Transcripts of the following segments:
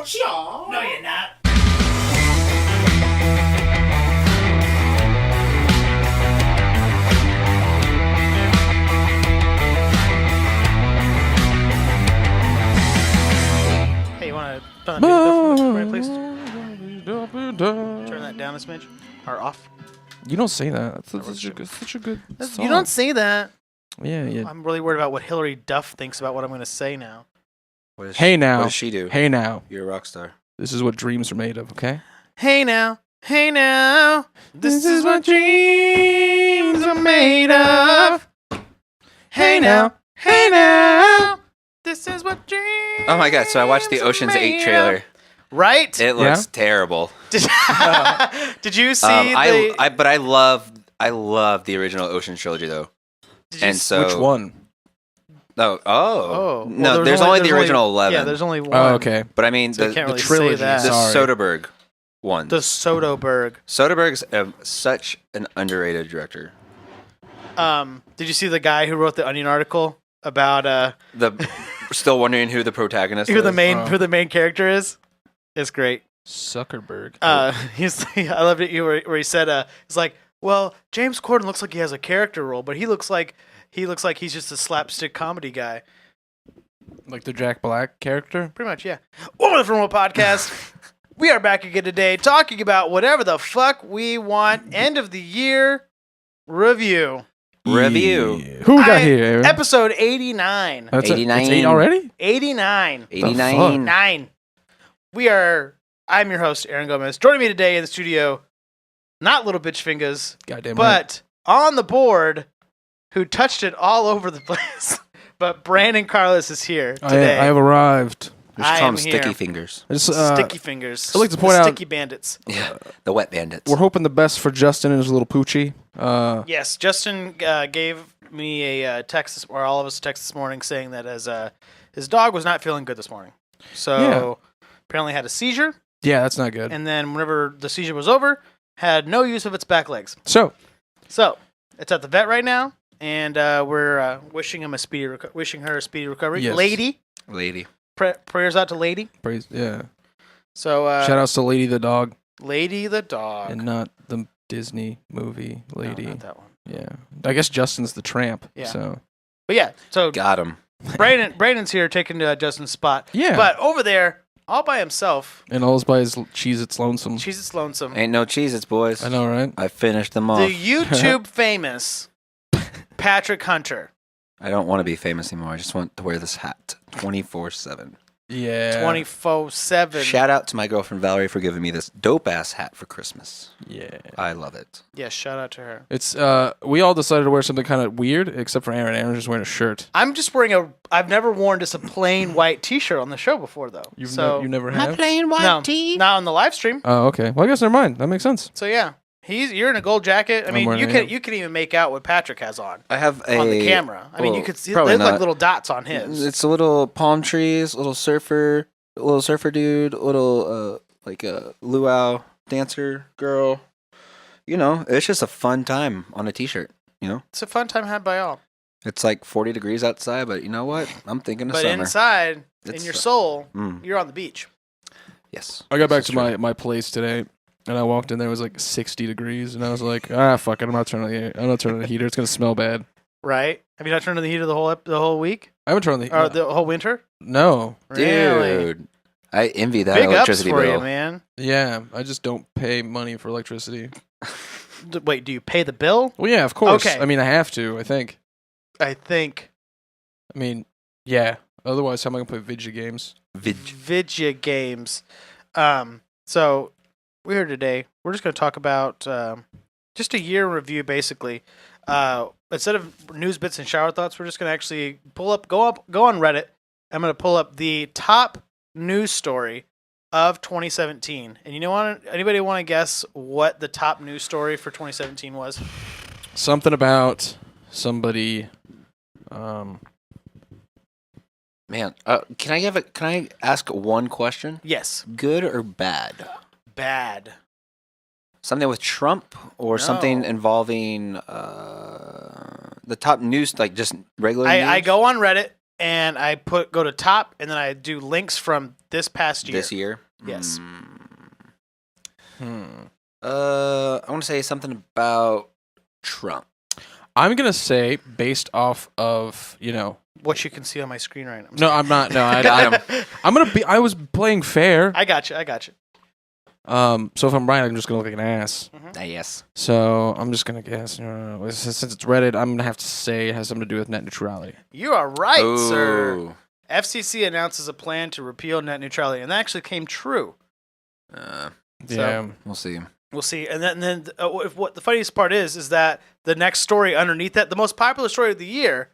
No, you're not. Hey, you want to turn that please? Turn that down a smidge or off. You don't say that. That's such a good song. You don't say that. Yeah. I'm really worried about what Hillary Duff thinks about what I'm going to say now. Hey now. What does she do? Hey now. You're a rock star. This is what dreams are made of, okay? Hey now, this is what dreams are made of. Hey now, this is what dreams. Oh my god! So I watched the are Ocean's 8 made trailer. of. Right? It looks terrible. Did you see But I love the original Ocean trilogy though. And so Which one? No. Well, No, there's only the original 11. Yeah, there's only one. Oh, okay. But I mean So you the can't really trilogy, say that. the Sorry. Soderbergh one. The Soderbergh. Soderbergh's such an underrated director. Did you see the guy who wrote the Onion article about Still wondering who the protagonist who is. who the main character is? It's great. Zuckerberg. I loved it where he said it's like, well, James Corden looks like he has a character role, but he looks like he's just a slapstick comedy guy. Like the Jack Black character? Pretty much, yeah. Welcome to the Remote Podcast. We are back again today talking about whatever the fuck we want. End of the year review. Review. Yeah. Who we got here, Aaron? Episode 89. That's 89. It's 8 already? 89. 89. 9. I'm your host, Aaron Gomez. Joining me today in the studio, not Little Bitch Fingers, Goddamn but on the board, who touched it all over the place. But Brandon Carlos is here today. I have arrived. We should call them I am Sticky here. Fingers. I just, Sticky fingers. I'd like to The point out- Sticky bandits. Yeah, the Wet Bandits. We're hoping the best for Justin and his little poochie. Yes, Justin gave me a text, or all of us a text this morning saying that his dog was not feeling good this morning. So apparently had a seizure. Yeah, that's not good. And then whenever the seizure was over, had no use of its back legs. So, It's at the vet right now, and we're wishing her a speedy recovery. Yes. Lady. Prayers out to Lady. praise, yeah. So Shout outs to Lady the dog Lady the dog. and not the Disney movie Lady. No, not that one. Yeah. I guess Justin's the tramp. Yeah. So, But yeah, so Got him. Brandon's here taking Justin's spot. yeah. But over there, all by himself, and all's by his Cheez-Its lonesome. she's just lonesome. Ain't no Cheez-Its, boys. I know, right? I finished them off. The YouTube famous Patrick Hunter. I don't want to be famous anymore. I just want to wear this hat 24/7. Yeah. 24/7. Shout out to my girlfriend Valerie for giving me this dope ass hat for Christmas. Yeah. I love it. Yeah, shout out to her. It's we all decided to wear something kind of weird, except for Aaron. Aaron's just wearing a shirt. I'm just wearing I've never worn just a plain white T-shirt on the show before, though. You never My have. plain white No, tee. not on the live stream. Oh, okay. Well, I guess never mind. That makes sense. So yeah, you're in a gold jacket. I I'm mean, wearing you it. can even make out what Patrick has on I have a on the camera. I mean, well, you could see they probably look like not. little dots on his. It's a little palm trees, little surfer dude, little like a luau dancer girl. You know, it's just a fun time on a t-shirt. You know, It's a fun time had by all. it's like 40 degrees outside, but you know what? I'm thinking of But summer. inside, in It's, your soul, Mm, you're on the beach. yes. I got back This to is true. my place today, and I walked in there. It was like 60 degrees, and I was like, fuck it. I'm not turning the heater. It's gonna smell bad. Right? Have you not turned on the heater the whole week I haven't turned the or the whole winter? No. Really? Dude, I envy that Big ups electricity for bill. you, man. Yeah, I just don't pay money for electricity. Wait, do you pay the bill? Well, yeah, of course. Okay. I mean, I have to. I think. I think I mean, yeah. Otherwise, how am I gonna play video games? Vidya games. So we're here today. We're just going to talk about just a year in review, basically. Instead of news bits and shower thoughts, we're just going to actually go on Reddit. I'm going to pull up the top news story of 2017. And you know what? Anybody want to guess what the top news story for 2017 was? Something about somebody. Man, can I ask one question? Yes. Good or bad? Bad. Something with Trump or something No. involving the top news, like just regular news? I go on Reddit and I go to top, and then I do links from this past year. This year? Yes. I want to say something about Trump. I'm gonna say based off of What you can see on my screen right now. No, I'm not. No, I'm gonna be. I was playing fair. I got you. So if I'm right, I'm just gonna look like an ass. Yes. So I'm just gonna guess. Since it's Reddit, I'm gonna have to say it has something to do with net neutrality. You are right, Ooh. sir. FCC announces a plan to repeal net neutrality, and that actually came true. Yeah, We'll see. We'll see. And then what the funniest part is that the next story underneath that, the most popular story of the year,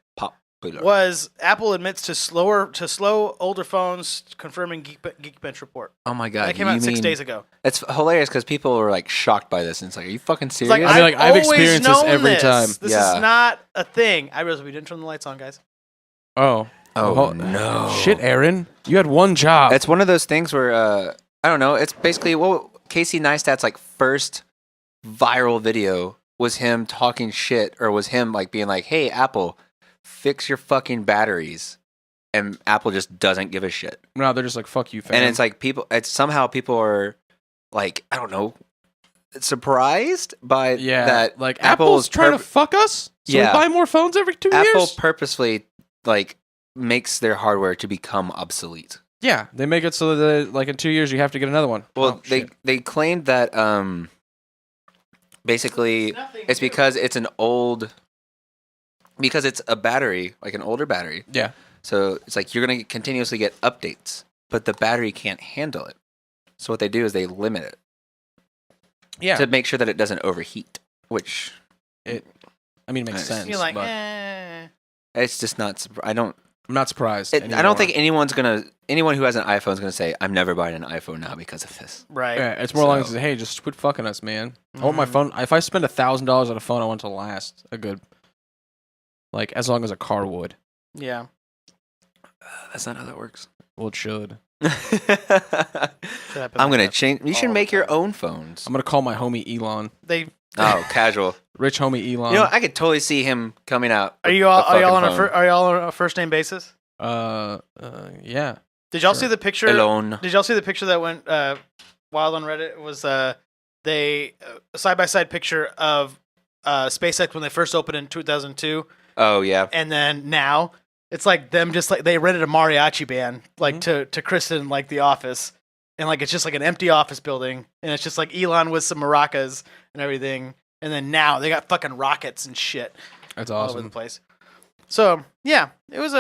was Apple admits to slow older phones, confirming Geekbench report. Oh my god! That came out 6 days ago. It's hilarious because people were like shocked by this, and it's like, are you fucking serious? Like, I mean, I've experienced this every time. This is not a thing. I realize we didn't turn the lights on, guys. Oh no! Shit, Aaron, you had one job. It's one of those things where I don't know. It's basically Casey Neistat's like first viral video was him talking shit, or was him like being like, "Hey, Apple, fix your fucking batteries," and Apple just doesn't give a shit. No, they're just like, "Fuck you, fam." And it's like somehow people are like, I don't know, surprised by that. Like Apple's trying to fuck us. So we buy more phones every 2 years. Apple purposely like makes their hardware to become obsolete. Yeah, they make it so that like in 2 years you have to get another one. Well, they claimed that basically it's because it's because it's a battery, like an older battery. Yeah. So it's like you're going to continuously get updates, but the battery can't handle it. So what they do is they limit it. Yeah. To make sure that it doesn't overheat, which makes sense. You're like, it's just not. I'm not surprised. I don't think anyone who has an iPhone is gonna say, "I'm never buying an iPhone now because of this." Right. Yeah, it's more like, hey, just quit fucking us, man. I want my phone. If I spend $1,000 on a phone, I want it to last a good, like as long as a car would. Yeah. That's not how that works. Well, it should. I'm gonna change. You should make your own phones. I'm gonna call my homie Elon. Casual. Rich homie Elon. You know, I could totally see him coming out. Are y'all on a first name basis? Yeah. Did y'all see the picture? Elon. Did y'all see the picture that went wild on Reddit? It was they side by side picture of SpaceX when they first opened in 2002. Oh yeah. And then now it's like them just like they rented a mariachi band like to christen like the office, and like it's just like an empty office building, and it's just like Elon with some maracas and everything, and then now they got fucking rockets and shit. That's all awesome. over the place. So yeah, it was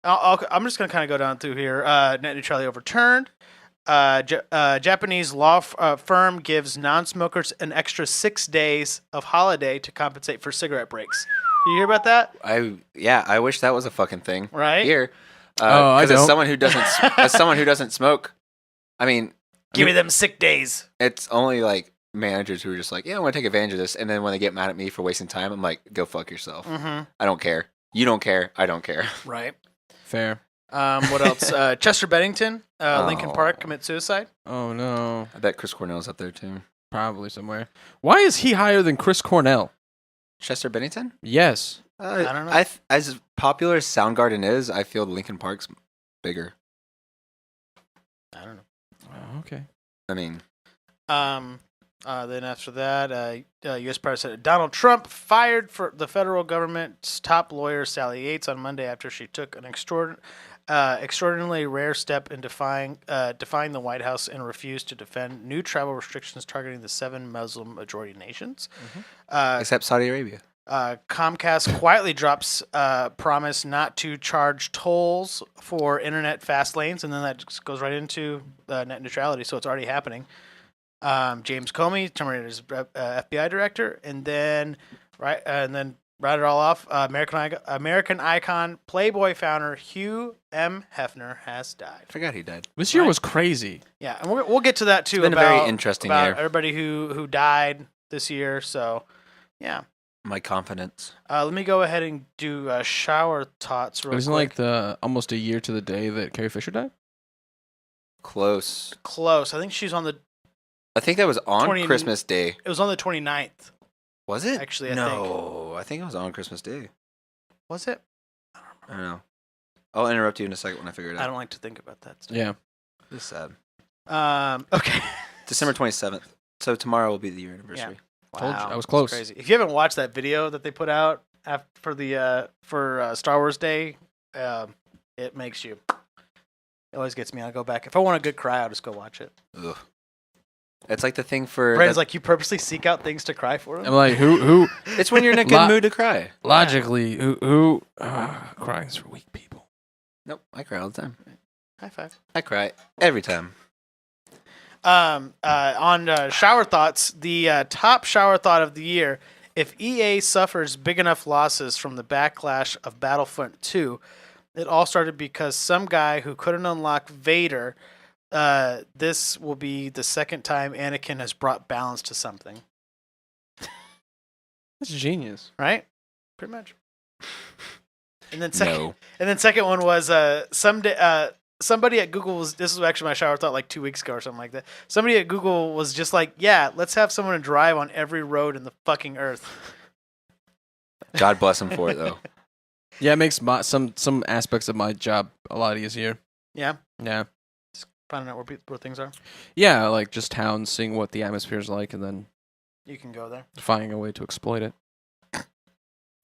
I'm just gonna kind of go down through here. Net neutrality overturned. Japanese law firm gives non-smokers an extra 6 days of holiday to compensate for cigarette breaks. Did you hear about that? I wish that was a fucking thing. Right here. I don't. As someone who doesn't smoke, I mean, give me them sick days. It's only like managers who are just like, yeah, I want to take advantage of this, and then when they get mad at me for wasting time, I'm like, go fuck yourself. Mm-hmm. I don't care. You don't care. I don't care. Right. Fair. What else? Chester Bennington, Lincoln Park, commit suicide. Oh no. I bet Chris Cornell's up there too. Probably somewhere. Why is he higher than Chris Cornell? Chester Bennington? Yes. I don't know. As popular as Soundgarden is, I feel Lincoln Park's bigger. I don't know. Oh, okay. I mean, then after that, U.S. President Donald Trump fired for the federal government's top lawyer Sally Yates on Monday after she took an extraordinarily rare step in defying the White House and refused to defend new travel restrictions targeting the 7 Muslim-majority nations. except Saudi Arabia. Comcast quietly drops promise not to charge tolls for internet fast lanes, and then that just goes right into net neutrality, so it's already happening. James Comey terminated as FBI director, and then right it all off. American icon, Playboy founder Hugh M. Hefner has died. I forgot he died. This year was crazy. Yeah, and we'll get to that too. It's been a very interesting year. Everybody who died this year. So, yeah. My confidence. Let me go ahead and do shower thoughts real Isn't quick. like almost a year to the day that Carrie Fisher died? Close. I think she's on the. I think that was on Christmas Day. It was on the 29th. Was it? Actually, I think. No, I think it was on Christmas Day. Was it? I don't know. I'll interrupt you in a second when I figure it I out. don't like to think about that stuff. Yeah. It's sad. Okay. December 27th. So tomorrow will be the year anniversary. Told you, Wow, I was that's close. Crazy. If you haven't watched that video that they put out for the Star Wars Day, it makes you. It always gets me. I'll go back. If I want a good cry, I'll just go watch it. Ugh. It's like the thing for... Brandon's like, you purposely seek out things to cry for him? I'm like, who It's when you're in a good mood to cry. logically, who crying's for weak people. Nope, I cry all the time. High five. I cry every time. On shower thoughts, the top shower thought of the year: if EA suffers big enough losses from the backlash of Battlefront 2, it all started because some guy who couldn't unlock Vader. This will be the second time Anakin has brought balance to something. That's genius. Right? Pretty much. And then No. second one was somebody at Google was, this was actually my shower thought like 2 weeks ago or something like that. Somebody at Google was just like, yeah, let's have someone to drive on every road in the fucking earth. God bless him for it, though. Yeah, it makes some aspects of my job a lot easier. Yeah. Yeah. Finding out where things are. Yeah, like just towns, seeing what the atmosphere's like, and then You can go there. finding a way to exploit it.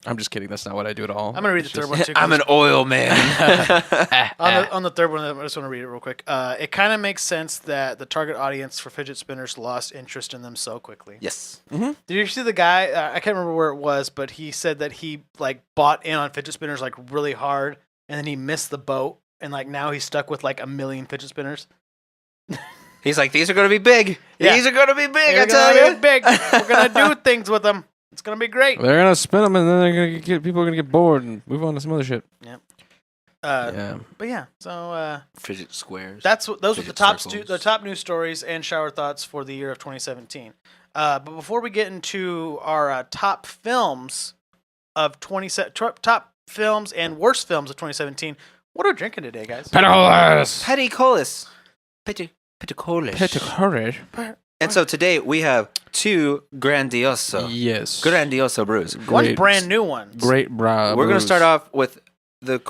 I'm just kidding. That's not what I do at all. I'm gonna read the third one too. I'm an oil man. On the third one, I just want to read it real quick. It kind of makes sense that the target audience for fidget spinners lost interest in them so quickly. Yes. Did you see the guy? I can't remember where it was, but he said that he like bought in on fidget spinners like really hard, and then he missed the boat, and like now he's stuck with like 1 million fidget spinners. He's like, these are going to be big. Yeah. These are going to be big, They're I tell gonna you. be big. We're gonna do things with them. It's gonna be great. They're gonna spin them, and then they're gonna get people are gonna get bored and move on to some other shit. Yeah. Yeah. But yeah, so Fidget squares. those were the Fidget top circles. the top news stories and shower thoughts for the year of 2017. But before we get into our top films of top films and worst films of 2017, what are we drinking today, guys? Petticolas. Petty colas. Petty colas. Petticolas. And so today we have two Grandioso. Yes. Grandioso brews. One brand new one. Great bra. We're going to start off with the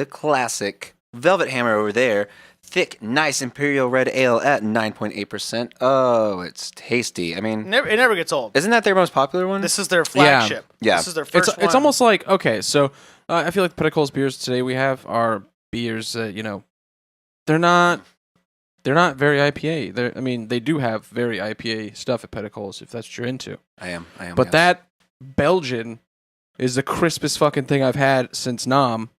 classic Velvet Hammer over there. Thick, nice Imperial Red Ale at 9.8%. Oh, it's tasty. I mean, It never gets old. isn't that their most popular one? This is their flagship. Yeah. This is their first one. It's almost like, okay, so I feel like the Petticolas beers today we have are beers that, they're not very IPA. They do have very IPA stuff at Petticolas if that's what you're into. I am. But yes. that Belgian is the crispest fucking thing I've had since Nam.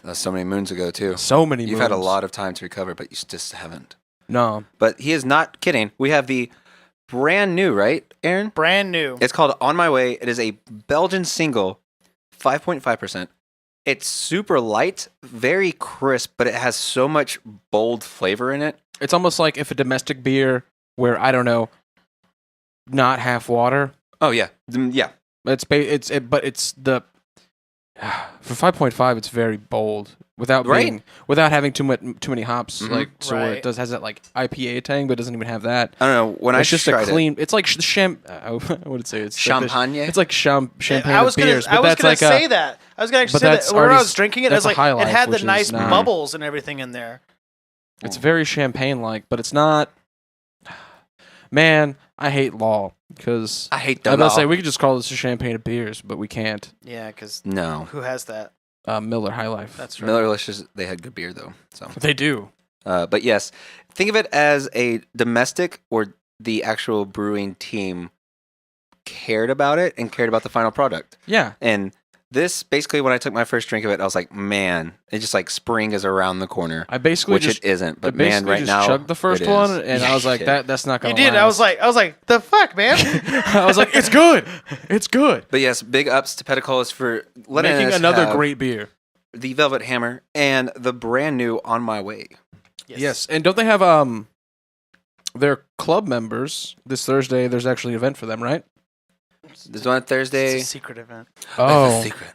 That's so many moons ago, too. So many You've had a moons. lot of time to recover, but you just haven't. No. But he is not kidding. We have the brand new, right, Aaron? brand new. It's called On My Way. It is a Belgian single, 5.5%. It's super light, very crisp, but it has so much bold flavor in it. It's almost like if a domestic beer where, I don't know, not half water. Oh, yeah. Yeah. But it's the for 5.5 it's very bold without having too many hops, Mhm. like so where it has that like IPA tang but it doesn't even have that. I don't know. When It's I just a tried clean. It's like I wouldn't say it's Champagne? It's like champagne I was with beers, gonna, I but was that's gonna like say that. I was gonna actually but say that's that. When I already was drinking it, it that's was like a High it Life, had the which nice is not- bubbles and everything in there. it's very champagne like, but it's not. Man, I hate law because I hate I the was about to law. say we could just call this a champagne of beers, but we can't. Yeah, because No. who has that? Miller High Life. That's right. Millerlicious, they had good beer, though. So, They do. but yes, think of it as a domestic or the actual brewing team cared about it and cared about the final product. Yeah. And this, basically, when I took my first drink of it, I was like, man, it's just like spring is around the corner, I basically which just it isn't. But I man, basically right just now, chugged the first it one, is. and Yeah, I was you like, did. that's not You gonna. did. Last. I was like, the fuck, man. I was like, it's good. It's good. But yes, big ups to Petticolas for letting Making us another have great beer. the Velvet Hammer and the brand new On My Way. Yes, and don't they have their club members this Thursday? There's actually an event for them, right? There's one Thursday. It's a secret event, That's a secret.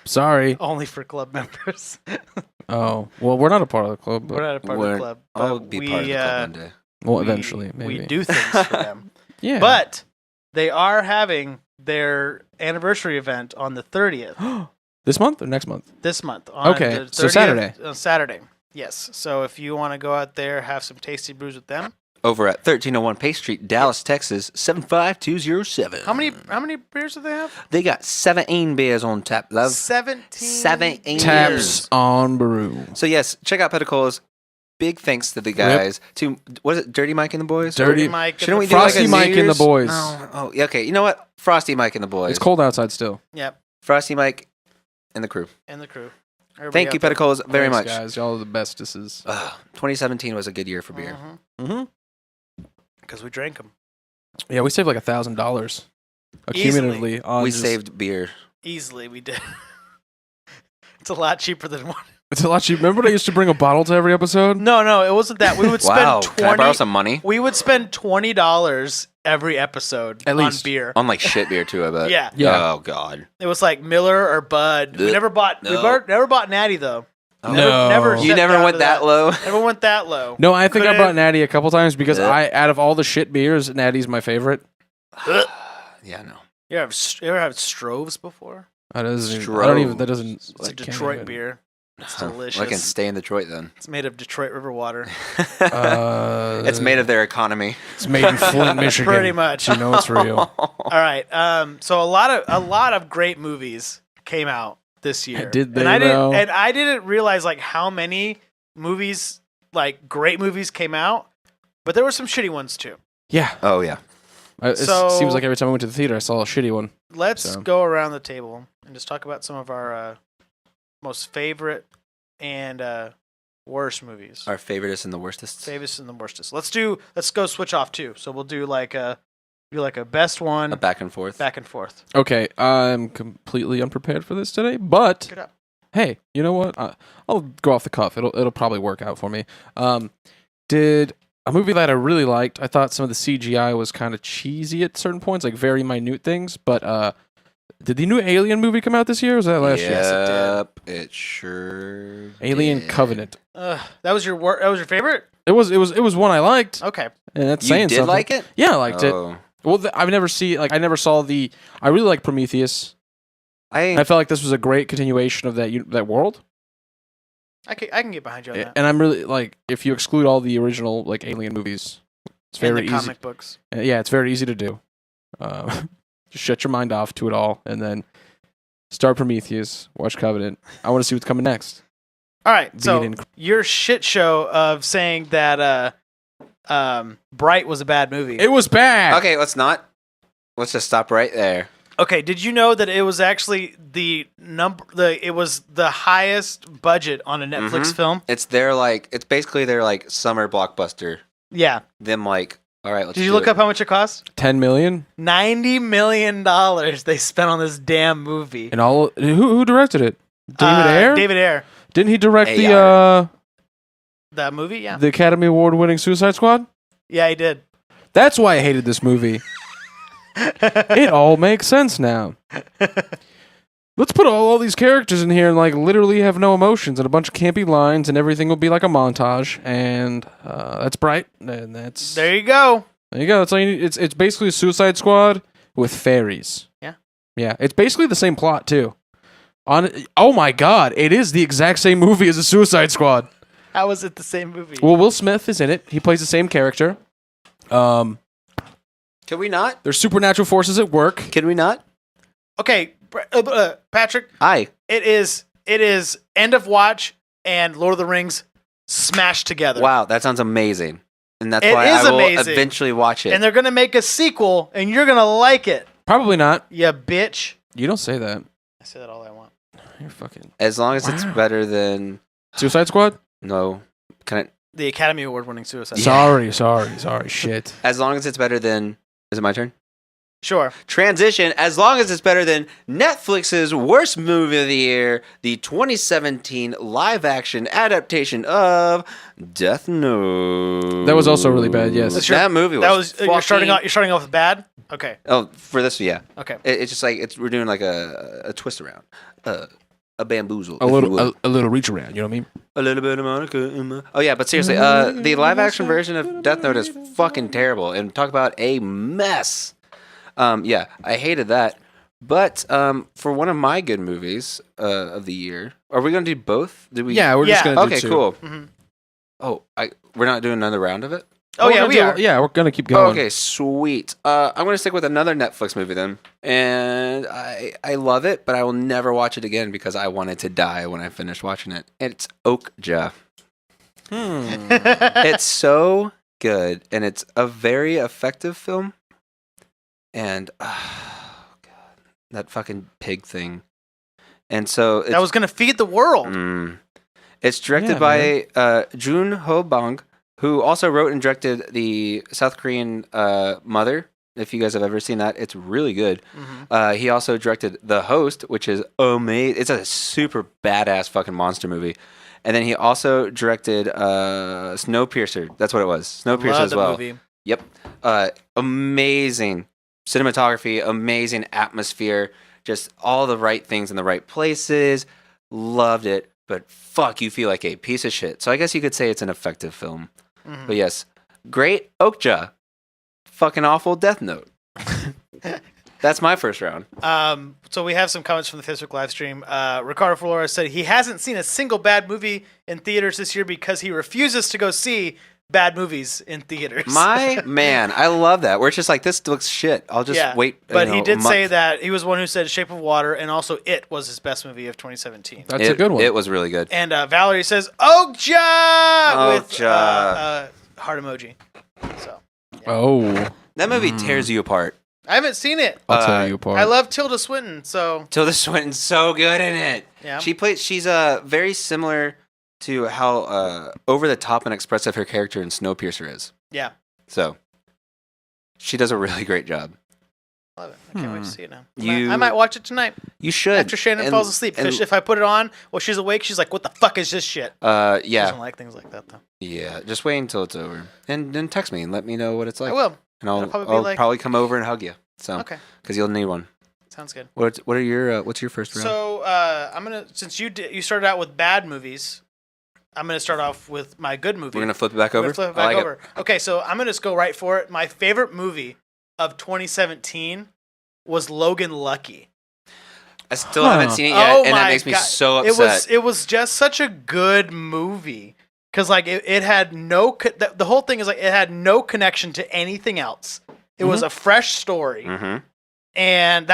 Sorry. only for club members. Oh, well, we're not a part of the club, but We're not a part of the club. I'll but be part of the club one day. well, we- eventually, maybe. we do things for them. Yeah, But they are having their anniversary event on the 30th. This month or next month? This month. On Okay, the so 30th Saturday. On Saturday. Yes. So if you want to go out there, have some tasty brews with them. Over at 1301 Pace Street, Dallas, Texas, 75207. How many beers do they have? They got 17 beers on tap, love. 17. 17 Taps beers. on brew. So yes, check out Pedicole's. Big thanks to the guys. To was it Dirty Mike and the boys? Dirty Mike. Shouldn't we do Frosty like a Mike New and the Year's? boys. No. Oh, yeah, okay. You know what? Frosty Mike and the boys. It's cold outside still. Yep. Frosty Mike and the crew. And the crew. Everybody Thank you, out there. Pedicoles, very Thanks, much. guys. Y'all are the bestesses. 2017 was a good year for beer. Mm-hmm. Because we drank them. Yeah, we saved like $1,000 Easily. accumulatively on We just- saved beer. Easily, we did. It's a lot cheaper than one. It's a lot cheap. Remember when I used to bring a bottle to every episode? No, it wasn't that. We would spend Wow. Can I borrow some money? We would spend $20 every episode At on least. beer. On like shit beer too, I bet. Yeah. Yeah. Oh God. It was like Miller or Bud. We Ugh. never bought. No. Never bought Natty though. Oh. No. You stepped never down went to that low. Never went that low. No, I think I Couldn't- brought Natty a couple times because Yeah. out of all the shit beers, Natty's my favorite. Yeah, no. You ever had Stroves before? That doesn't. I don't even. That doesn't. It's a I can't Detroit even- beer. It's Well, delicious. I can stay in Detroit then. It's made of Detroit River water. It's made of their economy. It's made in Flint, Michigan. Pretty much. You know it's real. All right. So a lot of great movies came out this year. Did they, and though? I didn't realize like how many movies, like great movies, came out. But there were some shitty ones too. Yeah. Oh yeah. It So- seems like every time I went to the theater, I saw a shitty one. Let's So. go around the table and just talk about some of our most favorite and worst movies. Our favoriteest and the worstest. Favorites and the worstest. Let's go switch off too. So we'll do like a best one, A back and forth. back and forth. Okay, I'm completely unprepared for this today, but Get up. hey, you know what? I'll go off the cuff. It'll probably work out for me. Did a movie that I really liked. I thought some of the CGI was kind of cheesy at certain points, like very minute things. But did the new Alien movie come out this year? Or was that last year? Yep, it sure Alien did. Covenant. That was your favorite? It was one I liked, Okay. and that's You saying did something. like it? Yeah, I liked it. Oh. Well, I never saw the. I really like Prometheus. I I felt like this was a great continuation of that world. I can get behind you on that. And I'm really like, if you exclude all the original like Alien movies, it's And very the easy. comic books. Yeah, it's very easy to do. Just shut your mind off to it all, and then start Prometheus, watch Covenant. I want to see what's coming next. All right. Beat So in- your shit show of saying that Bright was a bad movie. It was bad. Okay, let's not. Let's just stop right there. Okay, did you know that it was actually it was the highest budget on a Netflix Mhm. film? It's basically their like summer blockbuster. Yeah. Them like, all right, let's Did you do look it. up how much it cost? $10 million, $90 million they spent on this damn movie. and all. Who directed it? David Ayer. David Ayer. Didn't he direct Ayer. That movie, yeah. the Academy Award winning Suicide Squad? Yeah, he did. That's why I hated this movie. It all makes sense now. Let's put all these characters in here and like literally have no emotions and a bunch of campy lines and everything will be like a montage, and that's Bright, and that's There you go. there you go. That's all you need. It's basically a Suicide Squad with fairies. Yeah. It's basically the same plot too. Oh my god, it is the exact same movie as a Suicide Squad. How is it the same movie? Well, Will Smith is in it. He plays the same character. Can we not? There's supernatural forces at work. Can we not? Okay, Patrick, Aye. it is End of Watch and Lord of the Rings smashed together. Wow, that sounds amazing. And that's It why is I will amazing. eventually watch it. And they're going to make a sequel and you're going to like it. Probably not. You bitch. You don't say that. I say that all I want. You're fucking as long as it's Wow. better than Suicide Squad. no. Can I? The Academy Award winning Suicide Yeah. Squad. Sorry. Shit. As long as it's better than. Is it my turn? Sure. Transition. As long as it's better than Netflix's worst movie of the year, the 2017 live-action adaptation of Death Note. That was also really bad, yes. That's your- That movie was. That was you're starting fucking- off with bad? Okay. Oh, for this, yeah. Okay. It's just like we're doing like a twist around, a bamboozle. A if you little, will. a little reach around. You know what I mean? A little bit of Monica in my... Oh, yeah, but seriously, the live-action version of Death Note is fucking terrible. And talk about a mess. Yeah, I hated that. But for one of my good movies of the year, are we going to do both? Did we? Yeah, we're just Yeah. gonna do Okay, two. cool. Mhm. Oh, we're not doing another round of it? Oh We're yeah, gonna we do- are. Yeah, we're gonna keep going. Okay, sweet. I'm going to stick with another Netflix movie then. And I love it, but I will never watch it again because I wanted to die when I finished watching it. It's Okja. It's so good, and it's a very effective film. And, oh, God, that fucking pig thing. And so it's, that was gonna feed the world. It's directed Yeah, by Jun Ho Bang, who also wrote and directed the South Korean Mother. If you guys have ever seen that, it's really good. Mhm. He also directed The Host, which is amazing. It's a super badass fucking monster movie. And then he also directed Snowpiercer. That's what it was. Snowpiercer Love as the well. movie. Yep. Amazing cinematography, amazing atmosphere, just all the right things in the right places. Loved it. But fuck, you feel like a piece of shit. So I guess you could say it's an effective film. Mhm. But yes, great Okja. Fucking awful Death Note. That's my first round. So we have some comments from the Facebook live stream. Ricardo Flores said he hasn't seen a single bad movie in theaters this year because he refuses to go see bad movies in theaters. My man, I love that. Where it's just like, this looks shit. I'll just wait. But he a did say month. that he was one who said Shape of Water, and also It was his best movie of 2017. That's a good one. It was really good. And Valerie says Okja with Okja. heart emoji. So Oh, That movie tears you apart. I haven't seen it. I'll tear you apart. I love Tilda Swinton, so Tilda Swinton's so good in it. yeah. She's very similar to how over the top and expressive her character in Snowpiercer is. Yeah. So she does a really great job. I love it. I can't wait to see it now. You- I might watch it tonight You should. after Shannon And- falls asleep. and- Because if I put it on while she's awake, she's like, "What the fuck is this shit?" She doesn't yeah, like things like that though. yeah. Just wait until it's over, and then text me and let me know what it's like. I will. And It'll I'll probably be like- probably come over and hug you. So Okay, because you'll need one. sounds good. What are your what's your first round? So I'm gonna since you started out with bad movies, I'm gonna start off with my good movie. We're gonna flip it back I'm over. gonna flip it I back like over. Okay, so I'm gonna just go right for it. My favorite movie of 2017 was Logan Lucky. I still haven't seen it yet, Oh and my that makes me God. so upset. It was just such a good movie because like it had no the whole thing is like it had no connection to anything else. It was a fresh story, Mm-hmm. and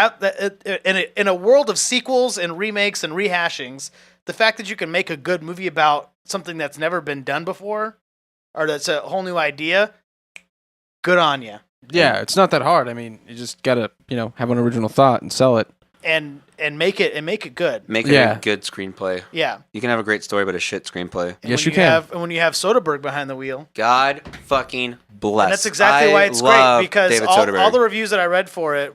in a world of sequels and remakes and rehashings, the fact that you can make a good movie about something that's never been done before, or that's a whole new idea, good on you. yeah, it's not that hard. I mean, you just gotta, have an original thought and sell it. And make it good. Make it Yeah. a good screenplay. Yeah. You can have a great story, but a shit screenplay. And Yes, when you can. And when you have Soderbergh behind the wheel. God fucking bless. And that's exactly why it's great love because David all Soderbergh. the reviews that I read for it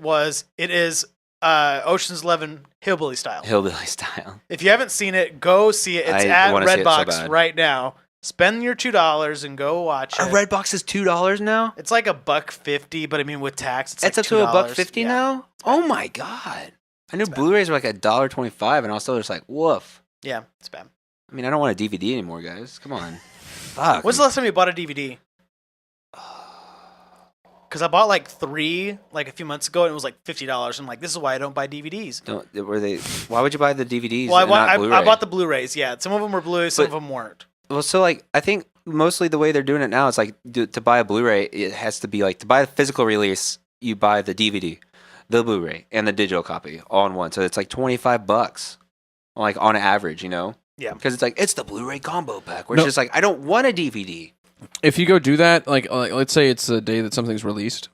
is Ocean's 11 hillbilly style. Hillbilly style. If you haven't seen it, go see it. It's I at wanna see it so Redbox bad. right now. Spend your $2 and go watch A it. Redbox is $2 now. It's like $1.50, but I mean with tax, it's It's like up to $2. $1.50 Yeah. now. Oh my god! I knew Blu-rays were like $1.25, and I was still just like, woof. Yeah, it's bad. I mean, I don't want a DVD anymore, guys. Come on. Fuck. When's the last time you bought a DVD? Because I bought like 3 like a few months ago, and it was like $50. I'm like, this is why I don't buy DVDs. Why would you buy the DVDs? Well, and not Blu-ray? I bought the Blu-rays. Yeah, some of them were Blu, some of them weren't. Well, so like I think mostly the way they're doing it now is like to buy a Blu-ray, it has to be like to buy a physical release, you buy the DVD, the Blu-ray, and the digital copy all in one. So it's like $25, like on average, Yeah. Because it's like it's the Blu-ray combo pack, where No. it's just like I don't want a DVD. If you go do that, like let's say it's the day that something's released.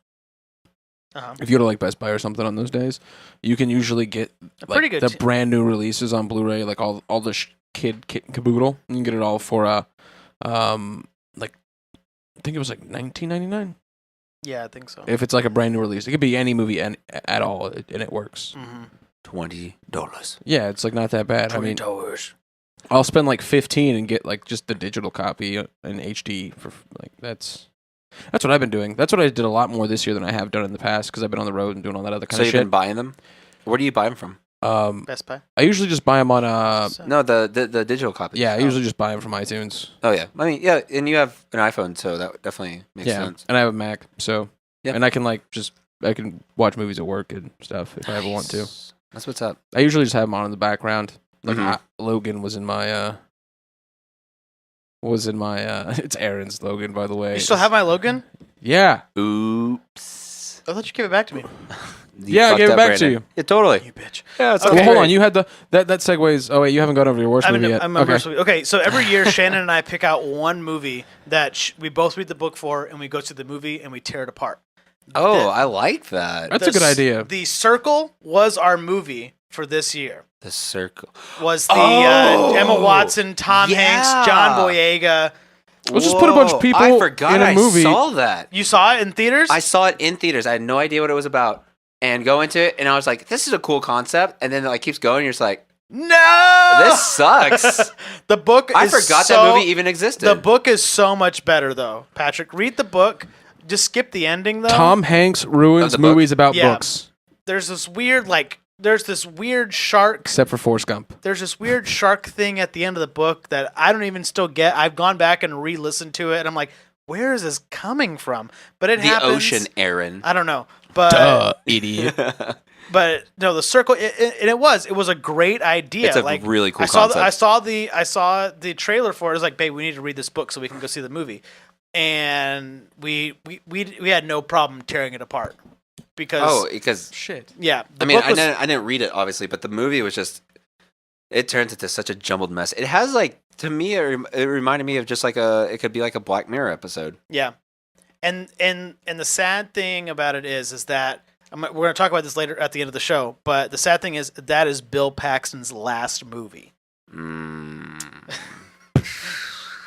Uh-huh. If you go to like Best Buy or something on those days, you can usually get like pretty good the t- brand new releases on Blu-ray, like all the kit and caboodle. You can get it all for like I think it was like $19.99. Yeah, I think so. If it's like a brand new release, it could be any movie at all, and it works. Mm-hmm. $20. Yeah, it's like not that bad. I mean, I'll spend like $15 and get like just the digital copy in HD for like that's what I've been doing. That's what I did a lot more this year than I have done in the past because I've been on the road and doing all that other kind So of you've shit. been buying them? Where do you buy them from? Best Buy. I usually just buy them on No, the digital copy. yeah, I usually just buy them from iTunes. Oh yeah. I mean, yeah, and you have an iPhone, so that definitely makes sense. and I have a Mac, so Yeah. and I can like just I can watch movies at work and stuff if I ever want to. That's what's up. I usually just have them on in the background. Like Mhm. Logan was in my. It's Aaron's Logan, by the way. You still have my Logan? Yeah. Oops. I thought you gave it back to me. Yeah, I fucked gave it up, back Brandon. to you. Yeah, totally. You bitch. Yeah, it's Okay. Well, hold on. You had that segues. Oh wait, you haven't gone over your worst movie yet. Okay, so every year Shannon and I pick out one movie that we both read the book for, and we go to the movie and we tear it apart. Oh, I like that. That's a good idea. The Circle was our movie for this year. The Circle. Was the Oh! Emma Watson, Tom Yeah. Hanks, John Boyega. Let's just put a bunch of people I forgot in a movie. I saw that. You saw it in theaters? I saw it in theaters. I had no idea what it was about. And go into it, and I was like, this is a cool concept. And then it like keeps going, and you're just like, No! this sucks. The book I is forgot so, that movie even existed. The book is so much better, though, Patrick. Read the book. Just skip the ending, though. Tom Hanks ruins the book? movies about Yeah. books, There's this weird shark. except for Forrest Gump. There's this weird shark thing at the end of the book that I don't even still get. I've gone back and re-listened to it, and I'm like, where is this coming from? But it the happens. ocean, Aaron. I don't know. But Idiot. But no, the Circle, it was a great idea. It's a like, really cool I saw concept. I saw the trailer for it. It was like, babe, we need to read this book so we can go see the movie. And we had no problem tearing it apart because because Shit. yeah, the I mean, book I was- didn't read it obviously, but the movie was just it turns into such a jumbled mess. It has like to me, it reminded me of just like it could be like a Black Mirror episode. yeah, and the sad thing about it is that we're going to talk about this later at the end of the show. But the sad thing is that is Bill Paxton's last movie.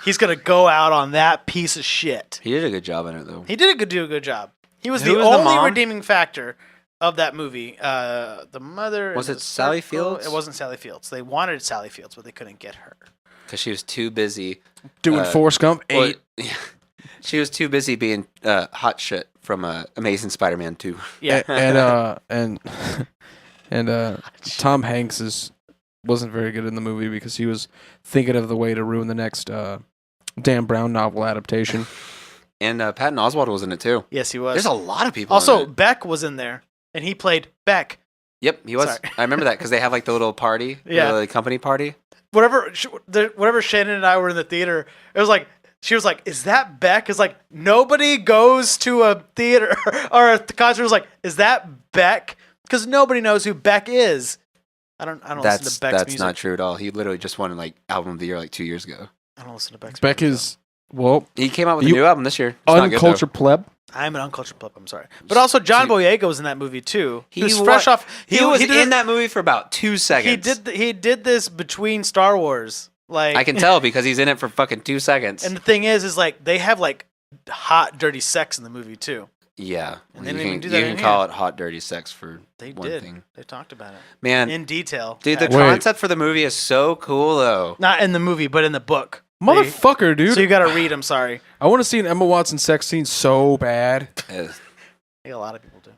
He's going to go out on that piece of shit. He did a good job in it though. He did do a good job. He was Who the was the only mom? redeeming factor of that movie. The mother Was in it the Sally Circle- Fields? It wasn't Sally Fields. They wanted Sally Fields, but they couldn't get her. Because she was too busy Doing Forrest Gump 8. Well, she was too busy being hot shit from Amazing Spider-Man 2. Yeah, and Tom Hanks wasn't very good in the movie because he was thinking of the way to ruin the next Dan Brown novel adaptation. And Patton Oswalt was in it too. yes, he was. There's a lot of people. Also, in it. Beck was in there, and he played Beck. Yep, he was. Sorry. I remember that because they have like the little party, Yeah. the company party. Whatever Shannon and I were in the theater, it was like she was like, "Is that Beck?" It's like nobody goes to a theater or a concert. Was like, "Is that Beck?" Because nobody knows who Beck is. I don't listen to Beck's That's music. not true at all. He literally just won like album of the year like 2 years ago. I don't listen to Beck's Beck music, is, well, He came out with a You new album this year. It's not good, though. uncultured pleb. though. I'm an uncultured pup. I'm sorry, but also John Boyega was in that movie too. He was wa- fresh off. He was did in it- that movie for about 2 seconds. He did this between Star Wars. Like I can tell because he's in it for fucking 2 seconds. And the thing is like they have like hot, dirty sex in the movie too. yeah, And they you didn't even can, do that you in can call here. it hot, dirty sex for They one did. thing. They talked about it Man, in detail. dude, the Wait. concept for the movie is so cool though. Not in the movie, but in the book. Motherfucker, dude. So you got to read. I'm sorry. I want to see an Emma Watson sex scene so bad. Uh, I think a lot of people do.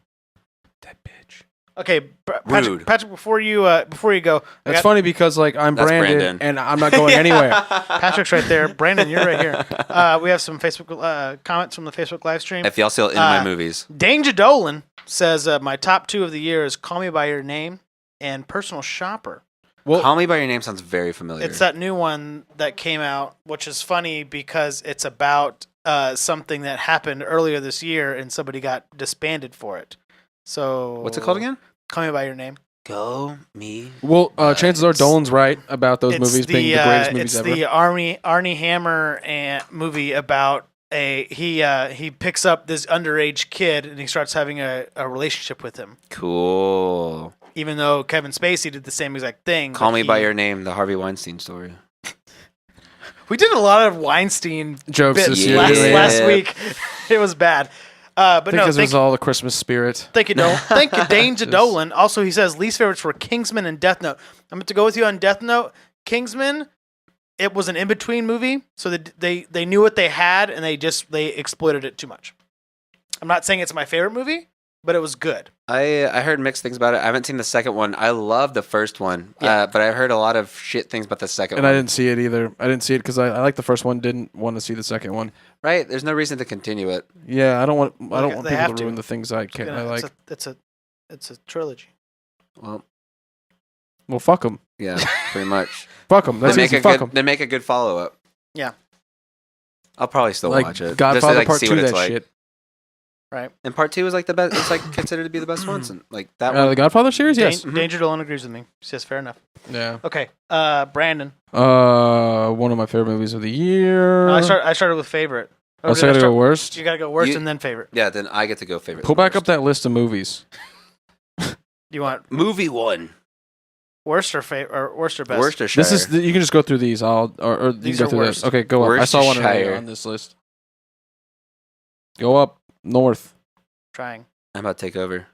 That bitch. Okay, Rude. Patrick, before you go, I That's got- funny because like I'm That's Brandon, Brandon. and I'm not going anywhere. Patrick's right there. Brandon, you're right here. We have some Facebook comments from the Facebook live stream. if y'all still into my movies, Danger Dolan says my top 2 of the year is Call Me by Your Name and Personal Shopper. Well, Call Me by Your Name sounds very familiar. It's that new one that came out, which is funny because it's about something that happened earlier this year and somebody got disbanded for it. So What's it called again? Call Me by Your Name. Go Me. chances are Dolan's right about those It's movies being the greatest movies it's ever. the Arnie Hammer movie about he picks up this underage kid and he starts having a relationship with him, Cool. even though Kevin Spacey did the same exact thing. Call but Me by Your Name, the Harvey Weinstein story. We did a lot of Weinstein Jokes bits this year. last week. It was bad. But no, Because it thank was all the Christmas spirit. Thank you, Dolan. Thank you, Dane Dolan. Also, he says least favorites were Kingsman and Death Note. I'm going to go with you on Death Note. Kingsman, it was an in-between movie, so they knew what they had, and they exploited it too much. I'm not saying it's my favorite movie, but it was good. I heard mixed things about it. I haven't seen the second one. I love the first one, but I heard a lot of shit things about the second one. And I didn't see it either. I didn't see it because I like the first one. Didn't want to see the second one. Right? There's no reason to continue it. Yeah, I don't want. I don't They want have people to ruin the things I can. I like. It's a trilogy. Well, Fuck them. yeah, pretty much. Fuck them. That's easy. Fuck them. They make a good follow up. Yeah. I'll probably still Like watch it. Godfather just to, Part see 2. what it's That like. shit. Right. And Part 2 is like the best. It's like considered to be the best ones. And like that one. The Godfather series. Yes. Danger Dolan agrees with me. She says fair enough. Yeah. Okay. Brandon. One of my favorite movies of the year. I started with favorite. Oh, so I gotta go worst. You gotta go worst and then favorite. Yeah, then I get to go favorite. Pull back up that list of movies. You want movie one. worst or worst or best? Worcestershire. This is you can just go through these. Or you These can are go through worst. this. Okay, go up. I saw one Worcestershire. on this list. Go up north. Trying. I'm about to take over.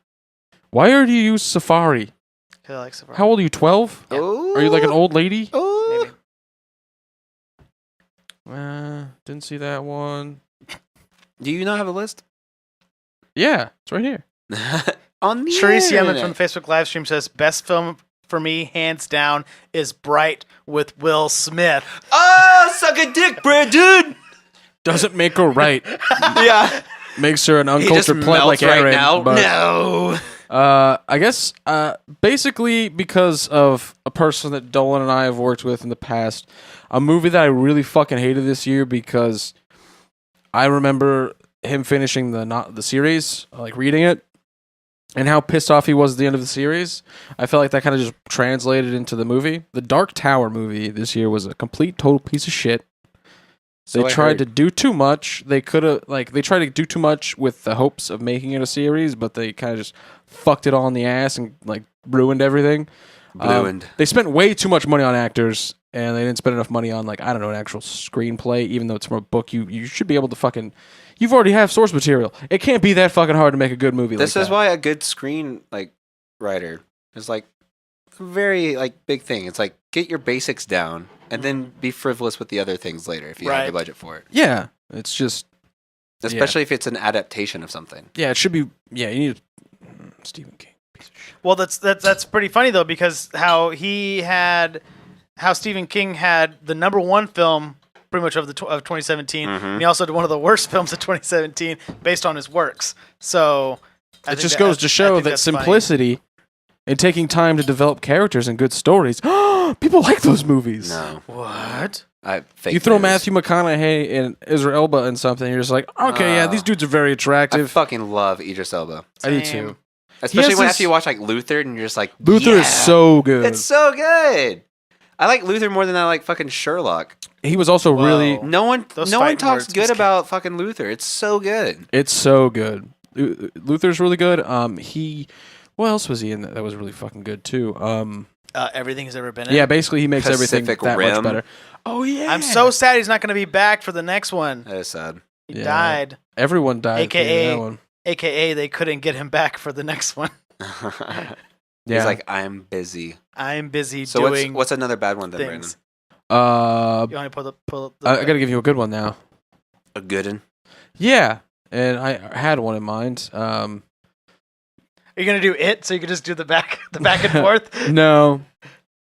Why do you use Safari? Because I like Safari. How old are you? 12? Yeah. Are you like an old lady? Maybe. Didn't see that one. Do you not have a list? Yeah, it's right here. On the Sharice Yemen internet. from the Facebook live stream says best film for me, hands down, is Bright with Will Smith. Oh, suck a dick, Brandon. Doesn't make her right. Yeah. Makes her an He just uncultured pleb like melts right Aaron. now. But, No. I guess basically because of a person that Dolan and I have worked with in the past, a movie that I really fucking hated this year because I remember him finishing the series, like reading it, and how pissed off he was at the end of the series. I felt like that kind of just translated into the movie. The Dark Tower movie this year was a complete total piece of shit. So They I tried heard. to do too much. They tried to do too much with the hopes of making it a series, but they kind of just fucked it all in the ass and like ruined everything. Ruined. They spent way too much money on actors, and they didn't spend enough money on like I don't know an actual screenplay. Even though it's from a book, you should be able to fucking. You've already have source material. It can't be that fucking hard to make a good movie. This like is that. why a good screen writer is like a very big thing. It's like get your basics down and then be frivolous with the other things later if you have Right. the budget for it. Yeah, it's just Especially if it's an adaptation of something. yeah. It should be yeah. You need Stephen King. Piece of shit. Well, that's pretty funny though, because how Stephen King had the number one film pretty much of 2017, and he also had one of the worst films of 2017 based on his works. So I It think just that- goes to I show think that that's funny. simplicity and taking time to develop characters and good stories. People like those movies. No. What? You throw Matthew McConaughey and Israel Elba in something, you're just like, okay, yeah, these dudes are very I attractive. fucking love Idris Elba. I do Same. too. Especially has when this- after you watch Luther and you're just like, Luther yeah, is so good. It's so good. I like Luther more than I like fucking Sherlock. He was also Whoa. really. No one Those no one fighting talks words good was about fucking Luther. It's so good. It's so good. Luther's really good. What else was he in that was really fucking good too? Everything he's ever been in. Yeah, basically he makes Pacific everything that Rim. much better. Oh yeah. I'm so sad he's not going to be back for the next one. That is sad. He Yeah. died, Everyone died. at the end of AKA that one. aka they couldn't get him back for the next one. Yeah. He's like, I'm busy. I'm busy So doing what's another bad one then, things. Uh, You want to pull the I gotta give you a good one now. Brandon? A good one. Yeah, and I had one in mind. Are you gonna do it so you can just do the back and forth? No,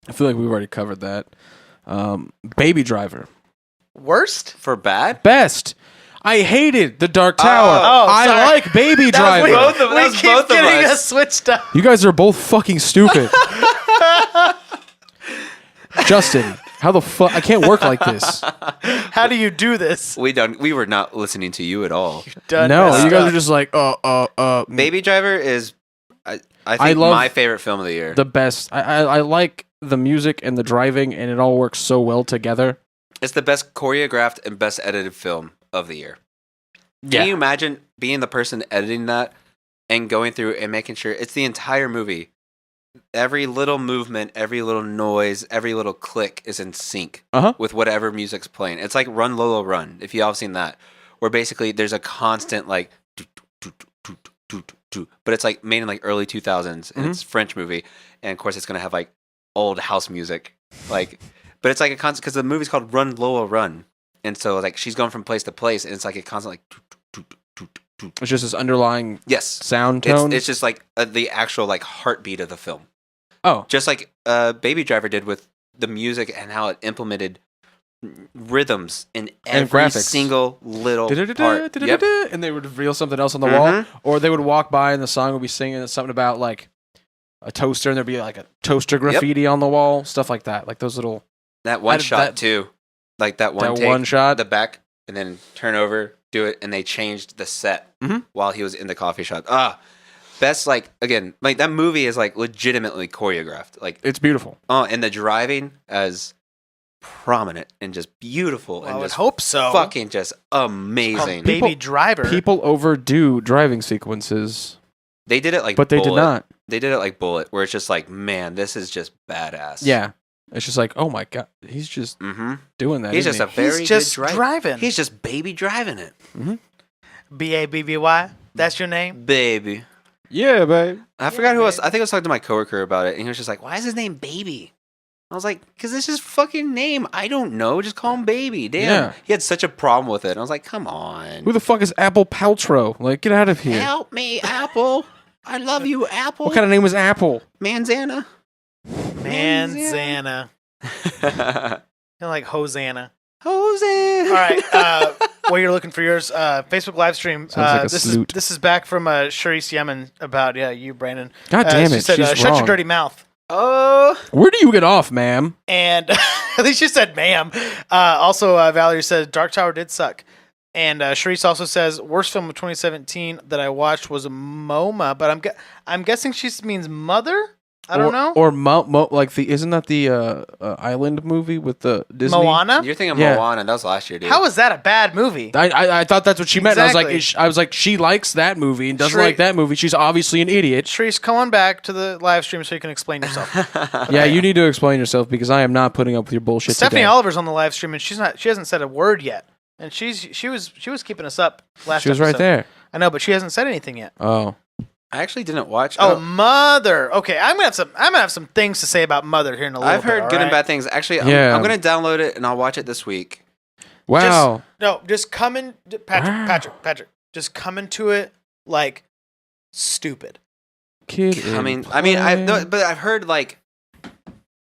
I feel like we've already covered that. Baby Driver. Worst? For bad? Best. I hated The Dark Tower. Oh, I sorry. like Baby Driver. we, both of- we that was keep both of getting us. us switched up. You guys are both fucking stupid. Justin, how the fuck? I can't work like this. How do you do this? We were not listening to you at all. Done No, messed you guys up. are just like, Baby Driver is I I think love my favorite film of the year. the best. I like the music and the driving, and it all works so well together. It's the best choreographed and best edited film of the year. Can you imagine being the person editing that and going through and making sure it's the entire movie? Every little movement, every little noise, every little click is in sync with whatever music's playing. It's like Run Lola Run, if you all have seen that, where basically there's a constant like, but it's like made in like early 2000s, and it's a French movie, and of course it's gonna have like old house music, like, but it's like a constant because the movie's called Run Lola Run, and so like she's going from place to place, and it's like a constant like, It's just this underlying Yes. sound tone. It's just like the actual like heartbeat of the film. Oh, Just like Baby Driver did with the music and how it implemented rhythms in And every graphics. single little part. Yep. and they would reveal something else on the wall, Mhm. or they would walk by and the song would be singing something about like a toaster, and there'd be like a toaster graffiti on the wall, stuff like that, like those little That one shot that- too, like that one take, one shot. the back, and then turn over, do it, and they changed the set Mhm. while he was in the coffee shop. Best, like, again, like that movie is like legitimately choreographed, like It's beautiful. and the driving as prominent and just beautiful Well, and I would just hope so. fucking just amazing. Baby People- Driver. People overdo driving sequences, They did it like but they did Bullet. not. They did it like Bullet, where it's just like, man, this is just badass. Yeah, it's just like, oh my god, he's just Mm-hmm. doing that. He's isn't just a he? very He's just good driver. driving. He's just baby driving it, BABBY. That's your name. baby. yeah, babe. I forgot who else. I think I was talking to my coworker about it, and he was just like, "Why is his name Baby?" I was like, "Cause this is fucking name. I don't know. Just call him Baby." Damn. Yeah. He had such a problem with it. I was like, "Come on, Who the fuck is Apple Paltrow? Like, get out of here. help me, Apple. I love you, Apple. What kind of name was Apple? Manzana?" Manzana. Kind of like Hosanna. Jose. All right. While you're looking for yours, Facebook live stream. Sounds like a this salute. is back from Sharice Yemen about you, Brandon. God damn She it, said, she's "Shut your wrong. dirty mouth." Oh. Where do you get off, ma'am? And at least you said ma'am. Also, Valerie says Dark Tower did suck. And Sharice also says worst film of 2017 that I watched was MoMA, but I'm guessing she means Mother. I don't know. Or like isn't that the island movie with the Disney? Moana. You're thinking Yeah. Moana. That was last year, dude. How is that a bad movie? I thought that's what she meant. Exactly. I was like, she likes that movie and doesn't like that movie. She's obviously an idiot. Sharice, come on back to the live stream so you can explain yourself. Yeah, you need to explain yourself because I am not putting up with your bullshit Stephanie today. Oliver's on the live stream and she hasn't said a word yet. And she was keeping us up last She was right episode. there. I know, but she hasn't said anything yet. Oh. I actually didn't watch. Oh, Mother. Okay, I'm gonna have some things to say about Mother here in a little I've bit. heard all good and right? bad things. Actually, Yeah. I'm gonna download it and I'll watch it this week. Wow. Just come in, Wow. Patrick. Just come into it like stupid. Kid. But I've heard like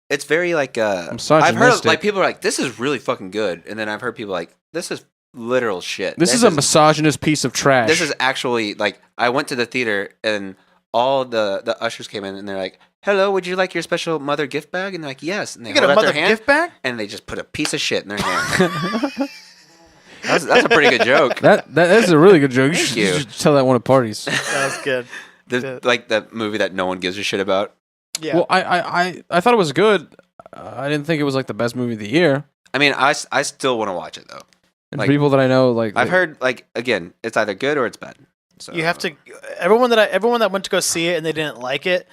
it's very like I've heard Misogynistic. like people are like, this is really fucking good, and then I've heard people like, this is literal shit. This is a misogynist piece of trash. This is actually like, I went to the theater and all the ushers came in and they're like, "Hello, would you like your special mother gift bag?" And they're like, "Yes." And they You get hold a out Mother their hand gift bag? and they just put a piece of shit in their hand. That's a pretty good joke. that is a really good joke. Thank You you. should tell that one at parties. That's good. Like that movie that no one gives a shit about. Yeah. Well, I thought it was good. I didn't think it was like the best movie of the year. I mean, I still want to watch it though. And Like, people that I know, like I've heard like, again, it's either good or it's bad. So you have to. Everyone that went to go see it and they didn't like it,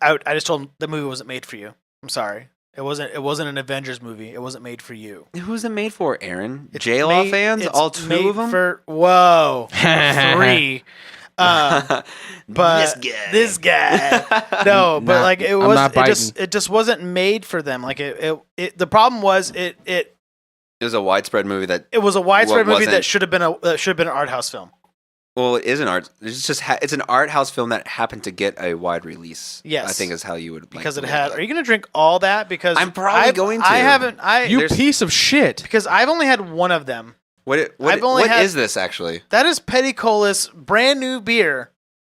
I just told them the movie wasn't made for you. I'm sorry. It wasn't an Avengers movie. It wasn't made for you. Who's it made for, Aaron? It's J-Law made- fans? it's All two made of them? Whoa, 3. But this guy. No, but Nah, like it I'm was. not It just wasn't made for them. Like it. The problem was it. It was a widespread movie that. It was a widespread movie wasn't- that should have been an art house film. Well, it is an art. It's just it's an art house film that happened to get a wide release. Yes. I think is how you would Because like it to had. look Are at you going to drink all that? Because I'm probably going to. I haven't. you there's- piece of shit. Because I've only had one of them. What I've only had- is this actually? That is Petticolas brand new beer.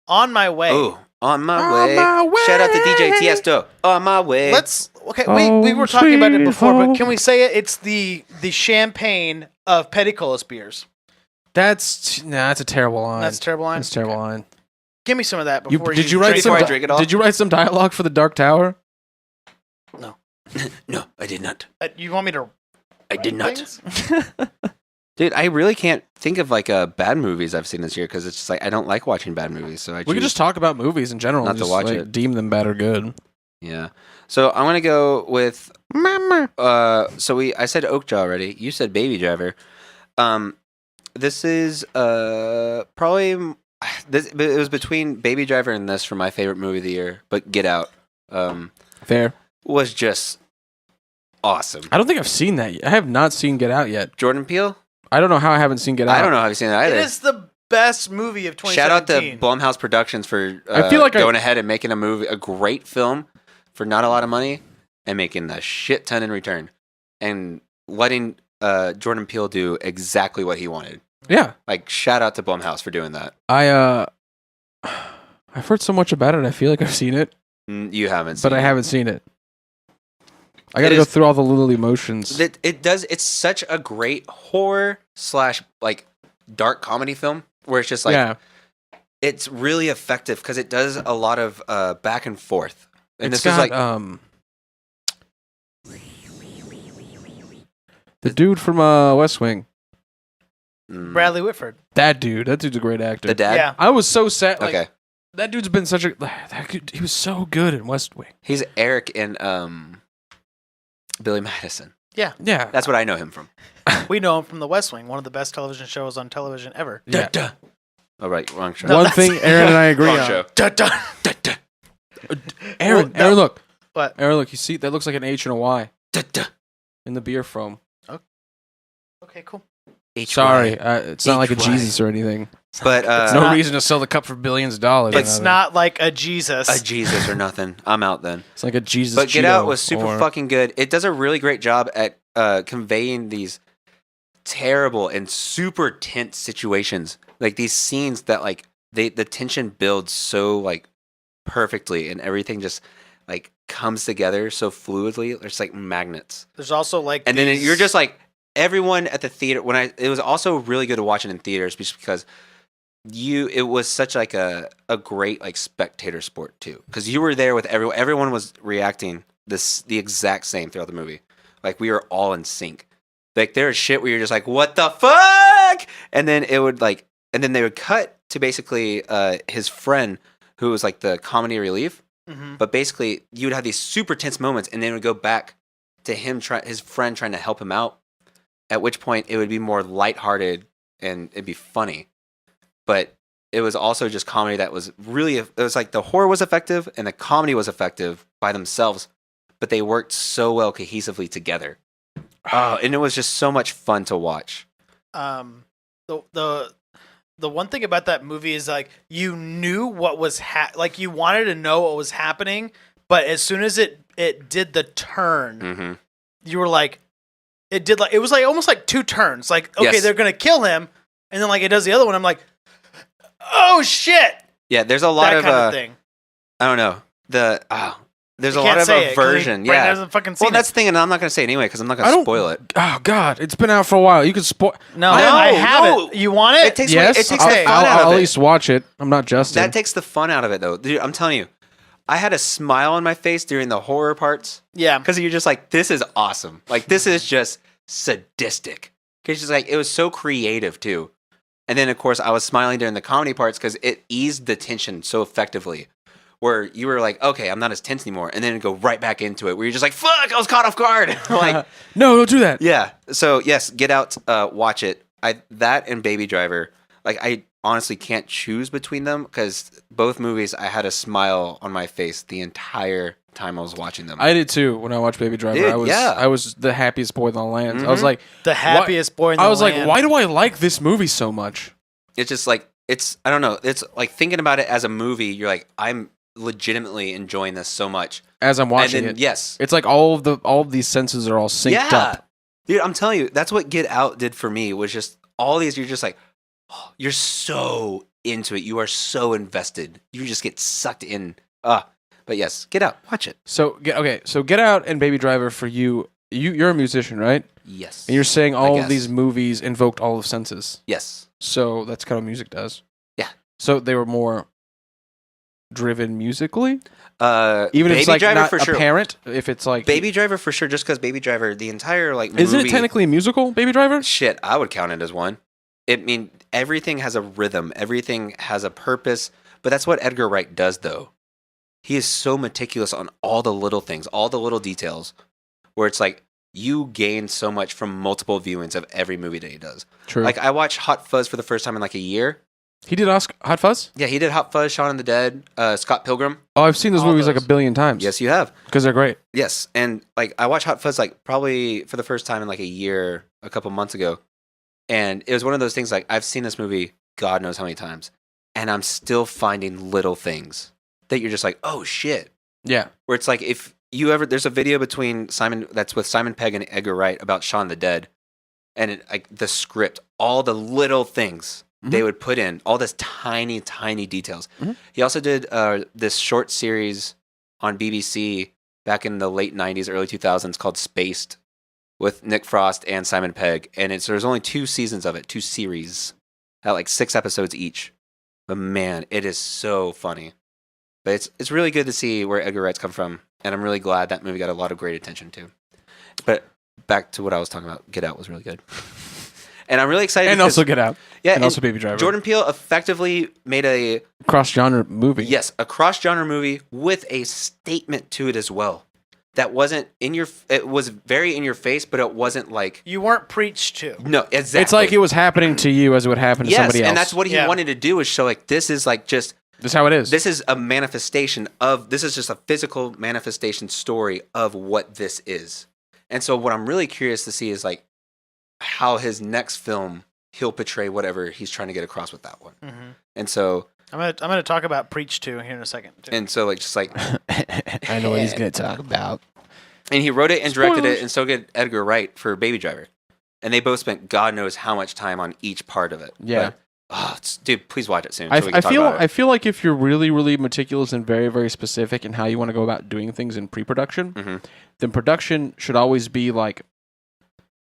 On my way. Oh, on my On way. my way. Shout out to DJ Tiesto. On my way. We were talking about it sweet before, but home. can we say it? It's the champagne of Petticolas beers. That's a terrible line. That's a terrible line. That's a terrible line. Give me some of that You, before did you write drink some? before I it. drink it all? Did you write some dialogue for the Dark Tower? No, I did not. You want me to? I did not. things? Dude, I really can't think of like bad movies I've seen this year because it's just like I don't like watching bad movies. So I We could choose just talk about movies in general. not and to just, watch like, it. Deem them bad or good. Yeah. So I'm gonna go with Mama. I said Oakjaw already. You said Baby Driver. This is probably this. It was between Baby Driver and this for my favorite movie of the year. But Get Out Fair. was just awesome. I don't think I've seen that yet. I have not seen Get Out yet. Jordan Peele. I don't know how I haven't seen Get Out. I don't know how you've seen that It either. is the best movie of 2017. Shout out to Blumhouse Productions for I feel like going ahead and making a great film for not a lot of money and making a shit ton in return and letting Jordan Peele do exactly what he wanted. Yeah. Like, shout out to Blumhouse for doing that. I've heard so much about it. I feel like I've seen it, You haven't, but I haven't seen it. I got to go through all the little emotions. It does. It's such a great horror / like dark comedy film where it's just like, yeah. it's really effective because it does a lot of back and forth. And It's this is got, like the dude from West Wing. Bradley Whitford. That dude's a great actor. the dad. Yeah. I was so sad. Like, Okay, that dude's been such a. He was so good in West Wing. he's Eric in Billy Madison. Yeah. That's what I know him from. We know him from The West Wing, one of the best television shows on television ever. Yeah. Oh, right, wrong show. No, One that's- thing Aaron and I agree Wrong on. show. Aaron, Well, Aaron, look. What? Aaron, look. You see, that looks like an H and a Y Da-da. in the beer foam. Okay, cool. Sorry, it's not like a HY. Jesus or anything. But It's no reason to sell the cup for billions of dollars. It's not like a Jesus. a Jesus or nothing. I'm out then. It's like a Jesus. But Get Cheeto Out was super or- fucking good. It does a really great job at conveying these terrible and super tense situations, like these scenes that like the tension builds so like perfectly, and everything just like comes together so fluidly. There's like magnets, There's also like and then these- you're just like everyone at the theater. It was also really good to watch it in theaters just because it was such like a great like spectator sport too, because you were there with everyone was reacting the exact same throughout the movie. Like we were all in sync. Like there was shit where you're just like, what the fuck? And then they would cut to basically his friend who was like the comedy relief. Mhm. But basically you would have these super tense moments, and then it would go back to his friend trying to help him out. At which point it would be more lighthearted and it'd be funny. But it was also just comedy that was really, it was like the horror was effective and the comedy was effective by themselves, but they worked so well cohesively together. Oh, and it was just so much fun to watch. The one thing about that movie is like you knew what was like you wanted to know what was happening, but as soon as it did the turn, Mm-hmm. you were like, it was like almost like two turns. Like, okay, Yes. they're gonna kill him, and then like it does the other one. I'm like, oh shit, Yeah, there's a lot that of, kind of thing. I don't know, there's You a can't lot of say it, 'cause aversion. Brandon Yeah. hasn't fucking seen Well, that's it. the thing, and I'm not going to say it anyway because I'm not I going to don't- spoil it. Oh God, it's been out for a while. You could spoil. No, No, I have no. it. You want it? It takes Yes, it takes I'll, the fun I'll out of at it. least watch it. I'm not Justin. That takes the fun out of it, though. Dude, I'm telling you, I had a smile on my face during the horror parts Yeah. because you're just like, this is awesome. Like, this is just sadistic. Because just like, it was so creative, too. And then, of course, I was smiling during the comedy parts because it eased the tension so effectively. Where you were like, okay, I'm not as tense anymore. And then it'd go right back into it where you're just like, fuck, I was caught off guard. Like, No, don't do that. yeah. So, yes, Get Out, watch it. That and Baby Driver, like, I honestly can't choose between them because both movies, I had a smile on my face the entire time I was watching them. I did too when I watched Baby Driver. Dude, I was the happiest boy in the land. I was Mhm. like, The happiest boy in the I was land. like, why do I like this movie so much? It's just like, I don't know. It's like thinking about it as a movie, you're like, I'm legitimately enjoying this so much. As I'm watching and then, it, yes. it's like all of these senses are all synced up. Dude, I'm telling you, that's what Get Out did for me, was just all these, you're just like, oh, you're so into it. You are so invested. You just get sucked in. But yes, Get Out. Watch it. So Get Out and Baby Driver for you. You're a musician, right? Yes. And you're saying all of guess. these movies invoked all of senses. Yes. So that's kind of what music does. Yeah. So they were more driven musically, Even even if it's like Driver not for sure. apparent. If it's like Baby Driver for sure, just because Baby Driver, the entire like isn't movie, it technically a musical? Baby Driver. shit, I would count it as one. Everything has a rhythm, everything has a purpose, but that's what Edgar Wright does, though. He is so meticulous on all the little things, all the little details, where it's like you gain so much from multiple viewings of every movie that he does. True. Like I watched Hot Fuzz for the first time in like a year. He did Hot Fuzz. Yeah, he did Hot Fuzz, Shaun of the Dead, Scott Pilgrim. Oh, I've seen those All movies like those. a billion times. Yes, you have. because they're great. Yes, and like I watched Hot Fuzz like probably for the first time in like a year, a couple months ago, and it was one of those things like I've seen this movie God knows how many times, and I'm still finding little things that you're just like, oh shit. Yeah. Where it's like if you ever there's a video between that's with Simon Pegg and Edgar Wright about Shaun the Dead, and like the script, all the little things they would put in, all this tiny details. He also did this short series on BBC back in the late 90s, early 2000s called Spaced with Nick Frost and Simon Pegg, and there's only 2 seasons of it, 2 series, at like 6 episodes each. But man, it is so funny. But it's really good to see where Edgar Wright's come from, and I'm really glad that movie got a lot of great attention too. But back to what I was talking about, Get Out was really good. And I'm really excited. And also Get Out. Yeah, and also Baby Driver. Jordan Peele effectively made a cross-genre movie. Yes, a cross-genre movie with a statement to it as well. That wasn't it was very in your face, but it wasn't like you weren't preached to. No, exactly. It's like it was happening to you as it would happen to somebody else. And that's what he wanted to do, is show like this is like just this is how it is. This is a manifestation of this is just a physical manifestation story of what this is. And so what I'm really curious to see is like how his next film he'll portray whatever he's trying to get across with that one. And so I'm gonna talk about Preach 2 here in a second. Too. And so like just like I know what he's gonna talk about. And he wrote it and directed it, and so did Edgar Wright for Baby Driver. And they both spent God knows how much time on each part of it. Yeah. But, dude, please watch it soon. I feel like if you're really, really meticulous and very, very specific in how you want to go about doing things in pre-production, then production should always be like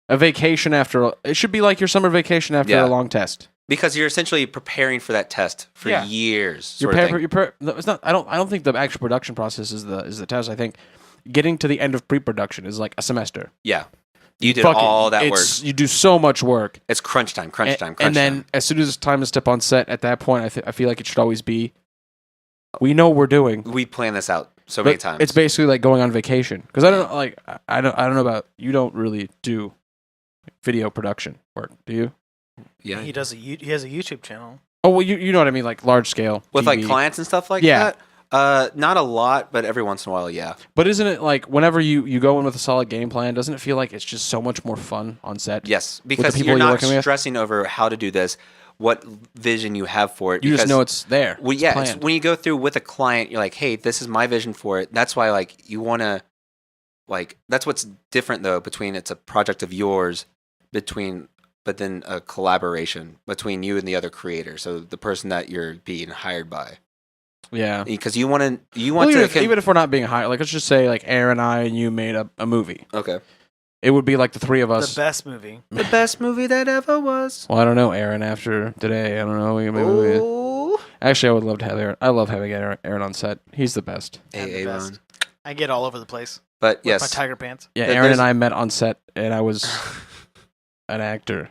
a vacation after. It should be like your summer vacation after a long test. Because you're essentially preparing for that test for years. It's not. I don't think the actual production process is the test. I think getting to the end of pre-production is like a semester. Yeah. You did all that work. You do so much work. It's crunch time. And then as soon as it's time to step on set, at that point, I feel like it should always be, we know what we're doing. We plan this out so many times. It's basically like going on vacation. Because I don't know about, you don't really do video production work, do you? Yeah. He has a YouTube channel. Oh, well, you know what I mean, like large scale. With TV. like clients and stuff like that? Not a lot, but every once in a while, yeah. But isn't it like whenever you go in with a solid game plan, doesn't it feel like it's just so much more fun on set? Yes, because you're not stressing over how to do this, what vision you have for it. You just know it's there. Well, it's when you go through with a client, you're like, hey, this is my vision for it. That's why like you want to, like, that's what's different though between it's a project of yours but then a collaboration between you and the other creator. So the person that you're being hired by. Yeah, because you want even if we're not being hired, like let's just say like Aaron, I, and you made a movie. Okay, it would be like the three of us. The best movie that ever was. Well, I don't know, Aaron. After today, I don't know. Actually, I would love to have Aaron. I love having Aaron on set. He's the best. Aaron. I get all over the place. But with my tiger pants. Yeah, Aaron and I met on set, and I was an actor,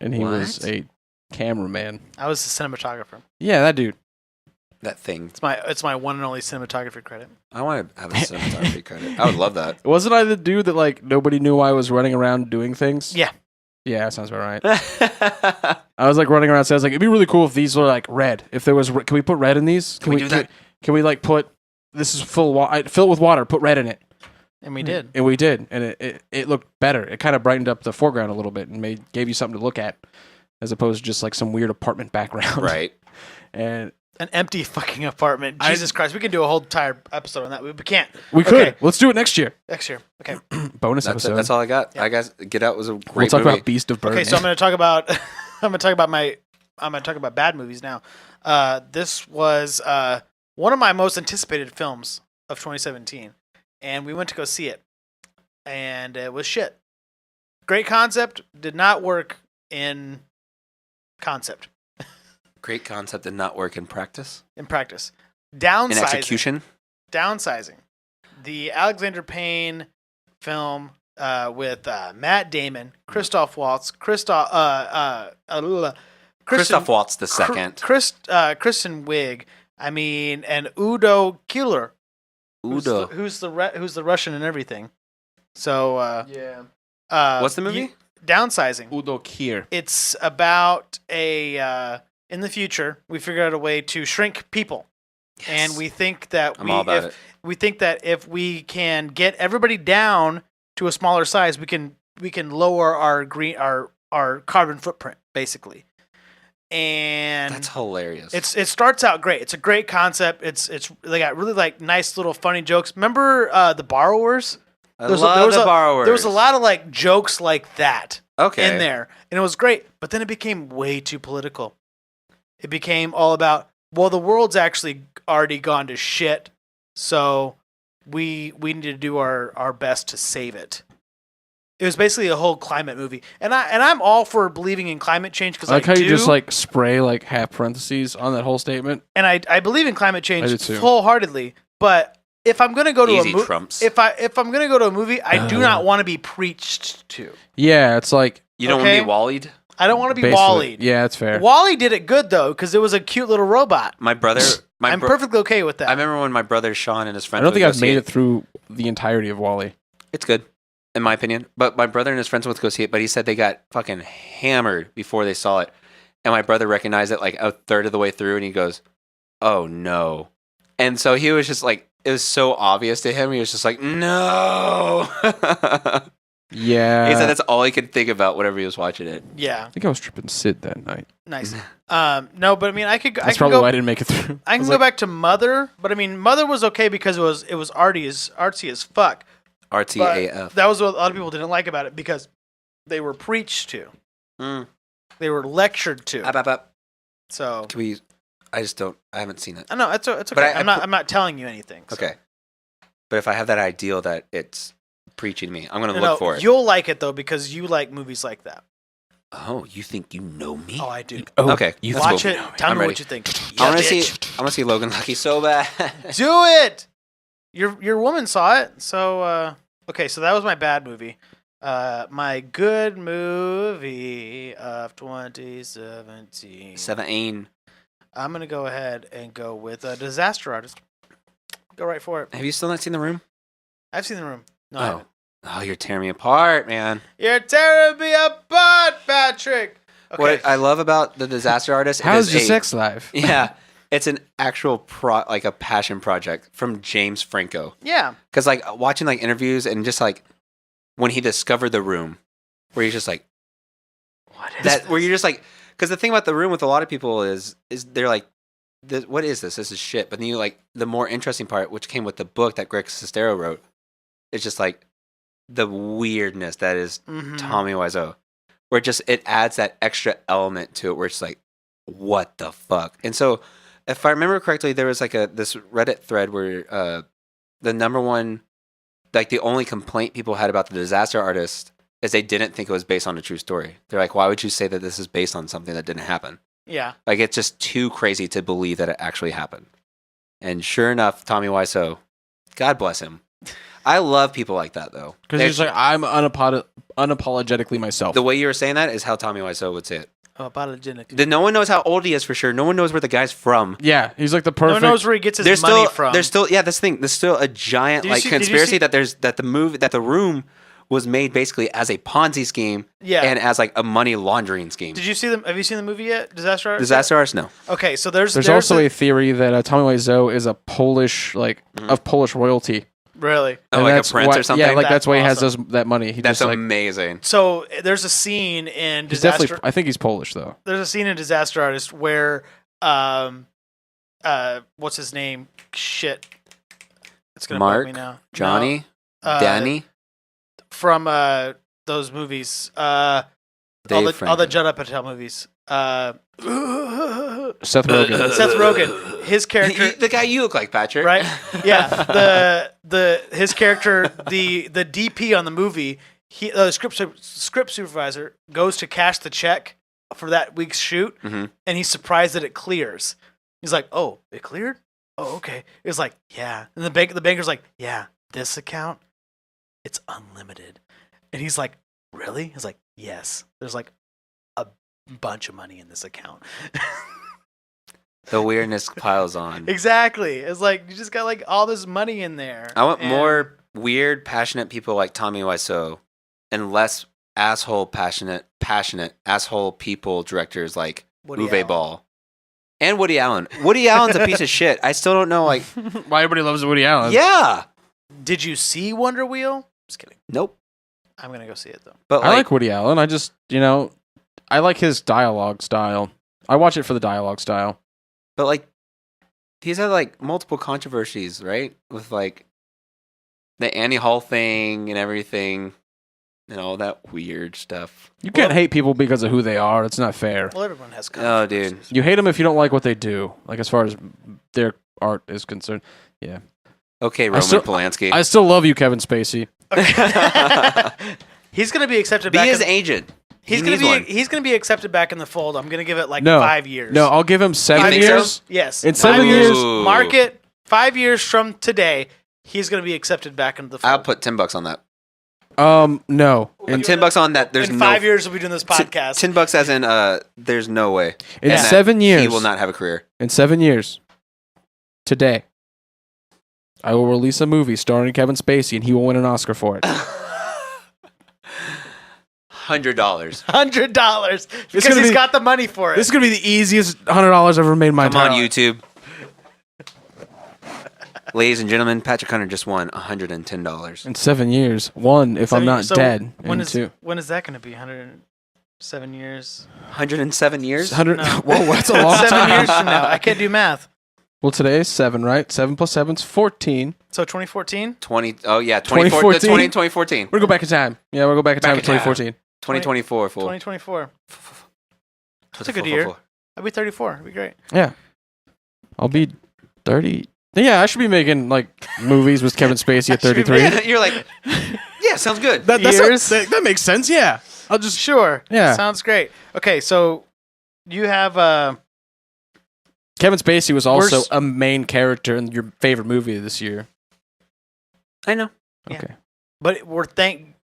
and he was a cameraman. I was a cinematographer. Yeah, that dude. That thing. It's my one and only cinematography credit. I want to have a cinematography credit. I would love that. Wasn't I the dude that like nobody knew I was running around doing things? Yeah. Yeah, that sounds about right. I was like running around. So I was like, it'd be really cool if these were like red. If there was, can we put red in these? Can we do that? Can we like put this is fill it with water? Put red in it. And we did. And we did, and it looked better. It kind of brightened up the foreground a little bit and gave you something to look at, as opposed to just like some weird apartment background. Right. And an empty fucking apartment. Jesus Christ, we could do a whole entire episode on that. We can't. We could. Let's do it next year. Next year. Okay. Bonus episode. That's all I got. Yeah. I guess Get Out was a great We'll talk movie. about Beast of Burden. Okay, so I'm going to talk about I'm going to talk about bad movies now. This was one of my most anticipated films of 2017, and we went to go see it, and it was shit. Great concept, did not work in concept. Great concept did not work in practice. Downsizing. In execution. Downsizing. The Alexander Payne film with Matt Damon, Christoph Waltz, Christoph Waltz the second. Kristen Wiig. I mean, and Udo Kier. Who's the Russian and everything. So what's the movie? Downsizing. Udo Kier. It's about in the future, we figured out a way to shrink people. Yes. And we think that if we can get everybody down to a smaller size, we can lower our carbon footprint, basically. and That's hilarious. it starts out great. It's a great concept. It's they got really like nice little funny jokes. Remember The Borrowers? I love The Borrowers. There was a lot of like jokes like that Okay. in there, and it was great. But then it became way too political. It became all about, well, the world's actually already gone to shit, so we need to do our best to save it. It was basically a whole climate movie, and I'm all for believing in climate change because I like how do, you just like spray like half parentheses on that whole statement. and I believe in climate I do change too. wholeheartedly. But if I'm gonna go to Easy a movie, trumps. if I'm gonna go to a movie, I do not want to be preached to. Yeah, it's like You don't Okay. want to be Wallied? I don't want to be basically- Wall-E'd. Yeah, that's fair. Wall-E did it good though because it was a cute little robot. My brother... I'm perfectly okay with that. I remember when my brother Sean and his friends I don't would think go I've see made it through the entirety of Wall-E. It's good, in my opinion. But my brother and his friends went to go see it, but he said they got fucking hammered before they saw it. And my brother recognized it like a third of the way through, and he goes, "Oh, no." And so he was just like, it was so obvious to him. He was just like, "No." Yeah. He said that's all he could think about whenever he was watching it. Yeah, I think I was tripping Sid that night. nice. No, but I mean, I could That's I probably can why I go. didn't make it through. I can was go like, back to Mother, but I mean, Mother was okay because it was artsy as fuck. But RTAF. that was what a lot of people didn't like about it because they were preached to, they were lectured to. Up. So Can we... I just don't... I haven't seen it. I know it's okay. But I'm not telling you anything. So. Okay. But if I have that ideal that it's preaching to me, I'm going to No, look for it. You'll like it though because you like movies like that. Oh, you think you know me? Oh, I do. oh, Okay. you that's Watch cool. it. Tell I'm me ready. what you think. I want to Yeah, see. bitch. I want to see Logan Lucky so bad. Do it. Your woman saw it, so okay. So that was my bad movie. My good movie of 2017. 17. I'm gonna go ahead and go with a Disaster Artist. Go right for it. Have you still not seen The Room? I've seen The Room. No, I haven't. Oh, you're tearing me apart, man. You're tearing me apart, Patrick. Okay. What I love about the Disaster Artist How's is your a- sex life? Yeah, it's an actual like a passion project from James Franco. Yeah. Because like watching like interviews and just like when he discovered The Room, where he's just like, What is that this? where you're just like, because the thing about The Room with a lot of people is they're like, what is this? This is shit. But then you like the more interesting part, which came with the book that Greg Sestero wrote, it's just like the weirdness that is Mhm. Tommy Wiseau, where it adds that extra element to it, where it's like, what the fuck? And so, if I remember correctly, there was like this Reddit thread where the number one, like the only complaint people had about the Disaster Artist is they didn't think it was based on a true story. They're like, why would you say that this is based on something that didn't happen? Yeah. Like it's just too crazy to believe that it actually happened. And sure enough, Tommy Wiseau, God bless him. I love people like that though. Because he's like, I'm unapologetically myself. The way you were saying that is how Tommy Wiseau would say it. Apologetic. No one knows how old he is for sure. No one knows where the guy's from. yeah, he's like the No perfect. one knows where he gets his There's money still, from. there's still, yeah, this thing. There's still a giant Did you like see- did you conspiracy see- that the room was made basically as a Ponzi scheme Yeah. and as like a money laundering scheme. Did you see them? Have you seen the movie yet? Disaster Artist. Disaster Artist? No. Okay, so there's also a theory that Tommy Wiseau is a Polish, like of Polish royalty. really. Oh, And like a that's prince why- or something? Yeah, like that's why he has That's that money. He That's just like amazing. So there's a scene in he's Disaster. definitely. I think he's Polish though. There's a scene in Disaster Artist where what's his name? Shit. It's gonna Mark? bug me now. Johnny? No, Danny? from those movies. Dave All the Franco. Judd Apatow movies. Seth Rogen. Seth Rogen. His character. The guy you look like, Patrick. Right? Yeah. His character, the DP on the movie, the script supervisor goes to cash the check for that week's shoot, Mhm. and he's surprised that it clears. He's like, "Oh, it cleared? Oh, okay." It was like, "Yeah," and the banker's like, "Yeah, this account, it's unlimited," and he's like, "Really?" He's like, "Yes." There's like a bunch of money in this account. The weirdness piles on. Exactly. It's like you just got like all this money in there. I want And- more weird, passionate people like Tommy Wiseau and less asshole, passionate asshole people directors like Woody Uwe Allen. Ball and Woody Allen. Woody Allen's a piece of shit. I still don't know, like, Why everybody loves Woody Allen? yeah. Did you see Wonder Wheel? Just kidding. Nope. I'm gonna go see it though. But I like Woody Allen. I just I like his dialogue style. I watch it for the dialogue style. But like, he's had like multiple controversies, right? With like the Annie Hall thing and everything, and all that weird stuff. You can't hate people because of who they are. It's not fair. Well, everyone has Oh, dude. controversies. You hate them if you don't like what they do. Like as far as their art is concerned. Yeah. Okay, Roman Polanski. I still love you, Kevin Spacey. He's going to be accepted Be back. his agent. He's going to be accepted back in the fold. I'm going to give it like No. 5 years. No, I'll give him 7 think so? years. Yes. In 5 7 years. years. Mark it. 5 years from today, he's going to be accepted back into the fold. I'll put $10 on that. No. And $10 on that. There's in no 5 years, we'll be doing this podcast. $10 as in there's no way. In And that 7 years. he will not have a career. In 7 years. Today. I will release a movie starring Kevin Spacey and he will win an Oscar for it. $100. $100 because gonna he's be- got the money for it. This is going to be the easiest $100 I've ever made in my Come entire on, life. YouTube. Ladies and gentlemen, Patrick Hunter just won $110. In 7 years. 1, if I'm not dead. When And is 2. when is that going to be? 107 years. 107 years? 100. No. Whoa, that's a long 7 time. years from now. I can't do math. Well, today is 7, right? 7 plus 7 is 14. So 2014. 2014? 2014. We're going to go back in time. Yeah, we'll go back in time to Back in time. 2014. 2024, fool. 2024. That's a good year. I'll be 34. It'll be great. Yeah. I'll be 30. Yeah, I should be making like movies with Kevin Spacey at 33. Yeah, you're like, yeah, sounds good. That makes sense. Yeah. I'll just Sure. Yeah. Sounds great. Okay, so you have Kevin Spacey was also Worst- a main character in your favorite movie this year. I know. Yeah. Okay. but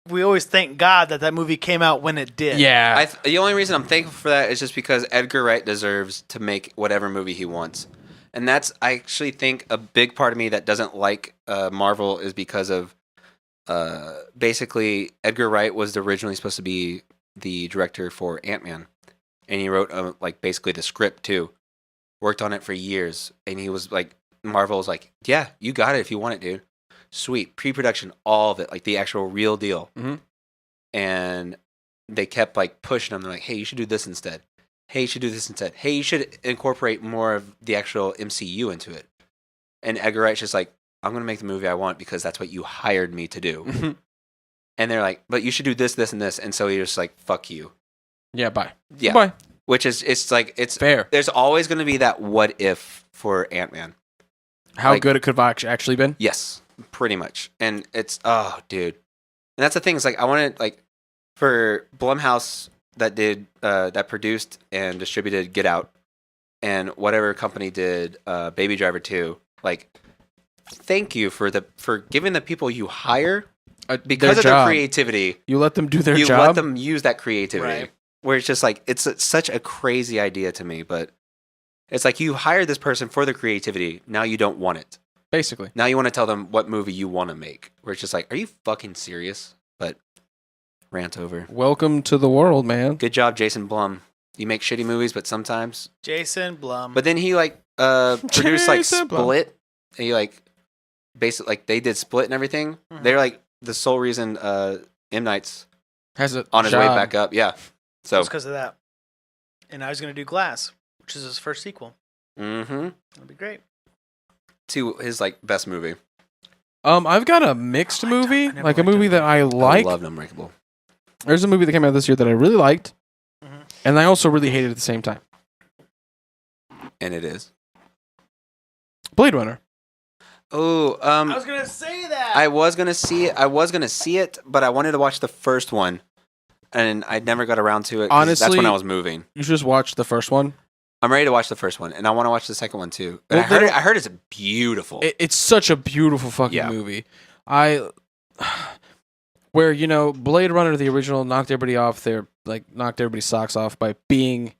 we always thank God that movie came out when it did. Yeah. The only reason I'm thankful for that is just because Edgar Wright deserves to make whatever movie he wants. And that's, I actually think, a big part of me that doesn't like Marvel is because of basically Edgar Wright was originally supposed to be the director for Ant-Man. And he wrote like basically the script too. Worked on it for years. And he was like, Marvel was like, yeah, you got it if you want it, dude. Sweet. Pre-production, all of it, like the actual real deal. Mm-hmm. And they kept like pushing him. They're like, hey, you should do this instead. Hey, you should do this instead. Hey, you should incorporate more of the actual MCU into it. And Edgar Wright's just like, I'm going to make the movie I want because that's what you hired me to do. Mhm. And they're like, but you should do this, this, and this. And so he's just like, fuck you. Yeah, bye. Yeah. Bye. Which is, it's like, it's Fair. there's always going to be that what if for Ant-Man. How Like- good it could have actually been. Yes, pretty much. And it's, oh, dude. And that's the thing. It's like, I wanted, like, for Blumhouse that did, that produced and distributed Get Out, and whatever company did Baby Driver 2, like, thank you for giving the people you hire, because of their creativity, You let them do their you job. let them use that creativity. Right. Where it's just like, it's such a crazy idea to me, but it's like you hired this person for the creativity. Now you don't want it. Basically. Now you want to tell them what movie you want to make. Where it's just like, are you fucking serious? But rant over. Welcome to the world, man. Good job, Jason Blum. You make shitty movies, but sometimes. Jason Blum. But then he like produced like Jason Blum. Split. And he like basically like they did Split and everything. Mhm. They're like the sole reason M Night's Has it on his way back up. Yeah. So. Just because of that. And I was going to do Glass, which is his first sequel. Mm-hmm. That'd be great. To his like best movie. I've got a mixed I liked movie, I never like a liked movie that I like. I love Unbreakable. There's a movie that came out this year that I really liked, Mhm. and I also really hated at the same time. And it is. Blade Runner. Oh, I was going to say that. I was gonna see it. I was gonna see it, but I wanted to watch the first one, and I never got around to it. 'Cause that's Honestly- when I was moving. You should just watch the first one. I'm ready to watch the first one, and I want to watch the second one too. And Well, they don't- I heard it's beautiful. It's such a beautiful fucking Yeah. movie. Where Blade Runner, the original, knocked everybody's socks off by being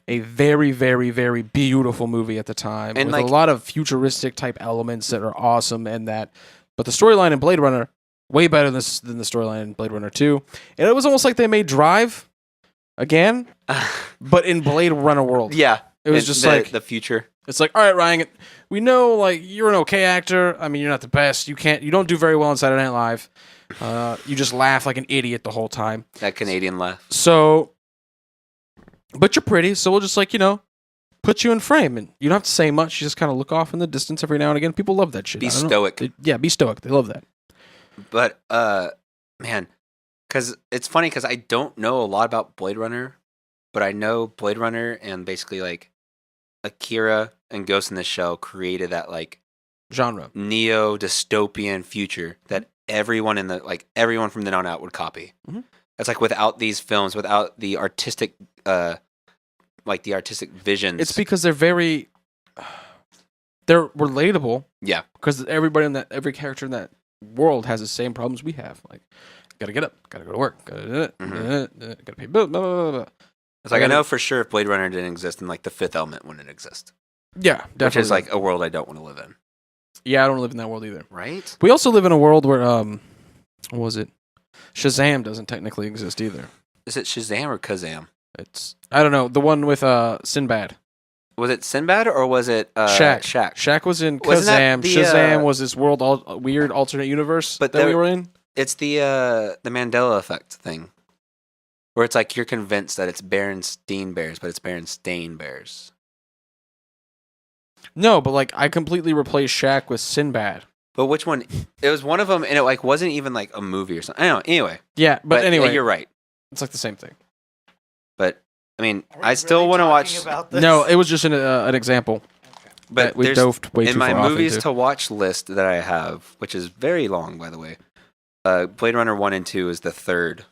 a very, very, very beautiful movie at the time, And, with like- a lot of futuristic type elements that are awesome, but the storyline in Blade Runner way better than the storyline in Blade Runner 2, and it was almost like they made Drive again, but in Blade Runner world. yeah, It was and just the, like the future. it's like, all right, Ryan, we know like you're an okay actor. I mean, you're not the best. You don't do very well on Saturday Night Live. You just laugh like an idiot the whole time. That Canadian laugh. So but you're pretty, so we'll just put you in frame, and you don't have to say much. You just kind of look off in the distance every now and again. People love that shit. Be I don't know. stoic. Be stoic. They love that. But man, because it's funny because I don't know a lot about Blade Runner, but I know Blade Runner and basically like Akira and Ghost in the Shell created that like Genre. neo dystopian future that everyone from then on out would copy. Mm-hmm. It's like without these films, without the artistic visions. It's because they're relatable. Yeah. Because every character in that world has the same problems we have. Like, gotta get up, gotta go to work, gotta pay bills, blah, blah, blah, blah. It's like I know for sure if Blade Runner didn't exist, then like the Fifth Element wouldn't exist. Yeah, definitely. Which is like a world I don't want to live in. Yeah, I don't live in that world either. Right? We also live in a world where what was it? Shazam doesn't technically exist either. Is it Shazam or Kazam? I don't know, the one with Sinbad. Was it Sinbad or was it Shaq? Shaq was in Wasn't that Kazam. the, Shazam was this weird alternate universe But that we were in. It's the Mandela effect thing, where it's like you're convinced that it's Berenstain Bears, but it's Berenstain Bears. No, but like I completely replaced Shaq with Sinbad. But which one? It was one of them, and it like wasn't even like a movie or something. I don't know. Anyway, Yeah, but anyway, yeah, you're right. it's like the same thing. But I mean, I still want to watch. No, it was just an example. But that we there's dove way in too my far off movies into. to watch list that I have, which is very long, by the way. Blade Runner 1 and 2 is the third.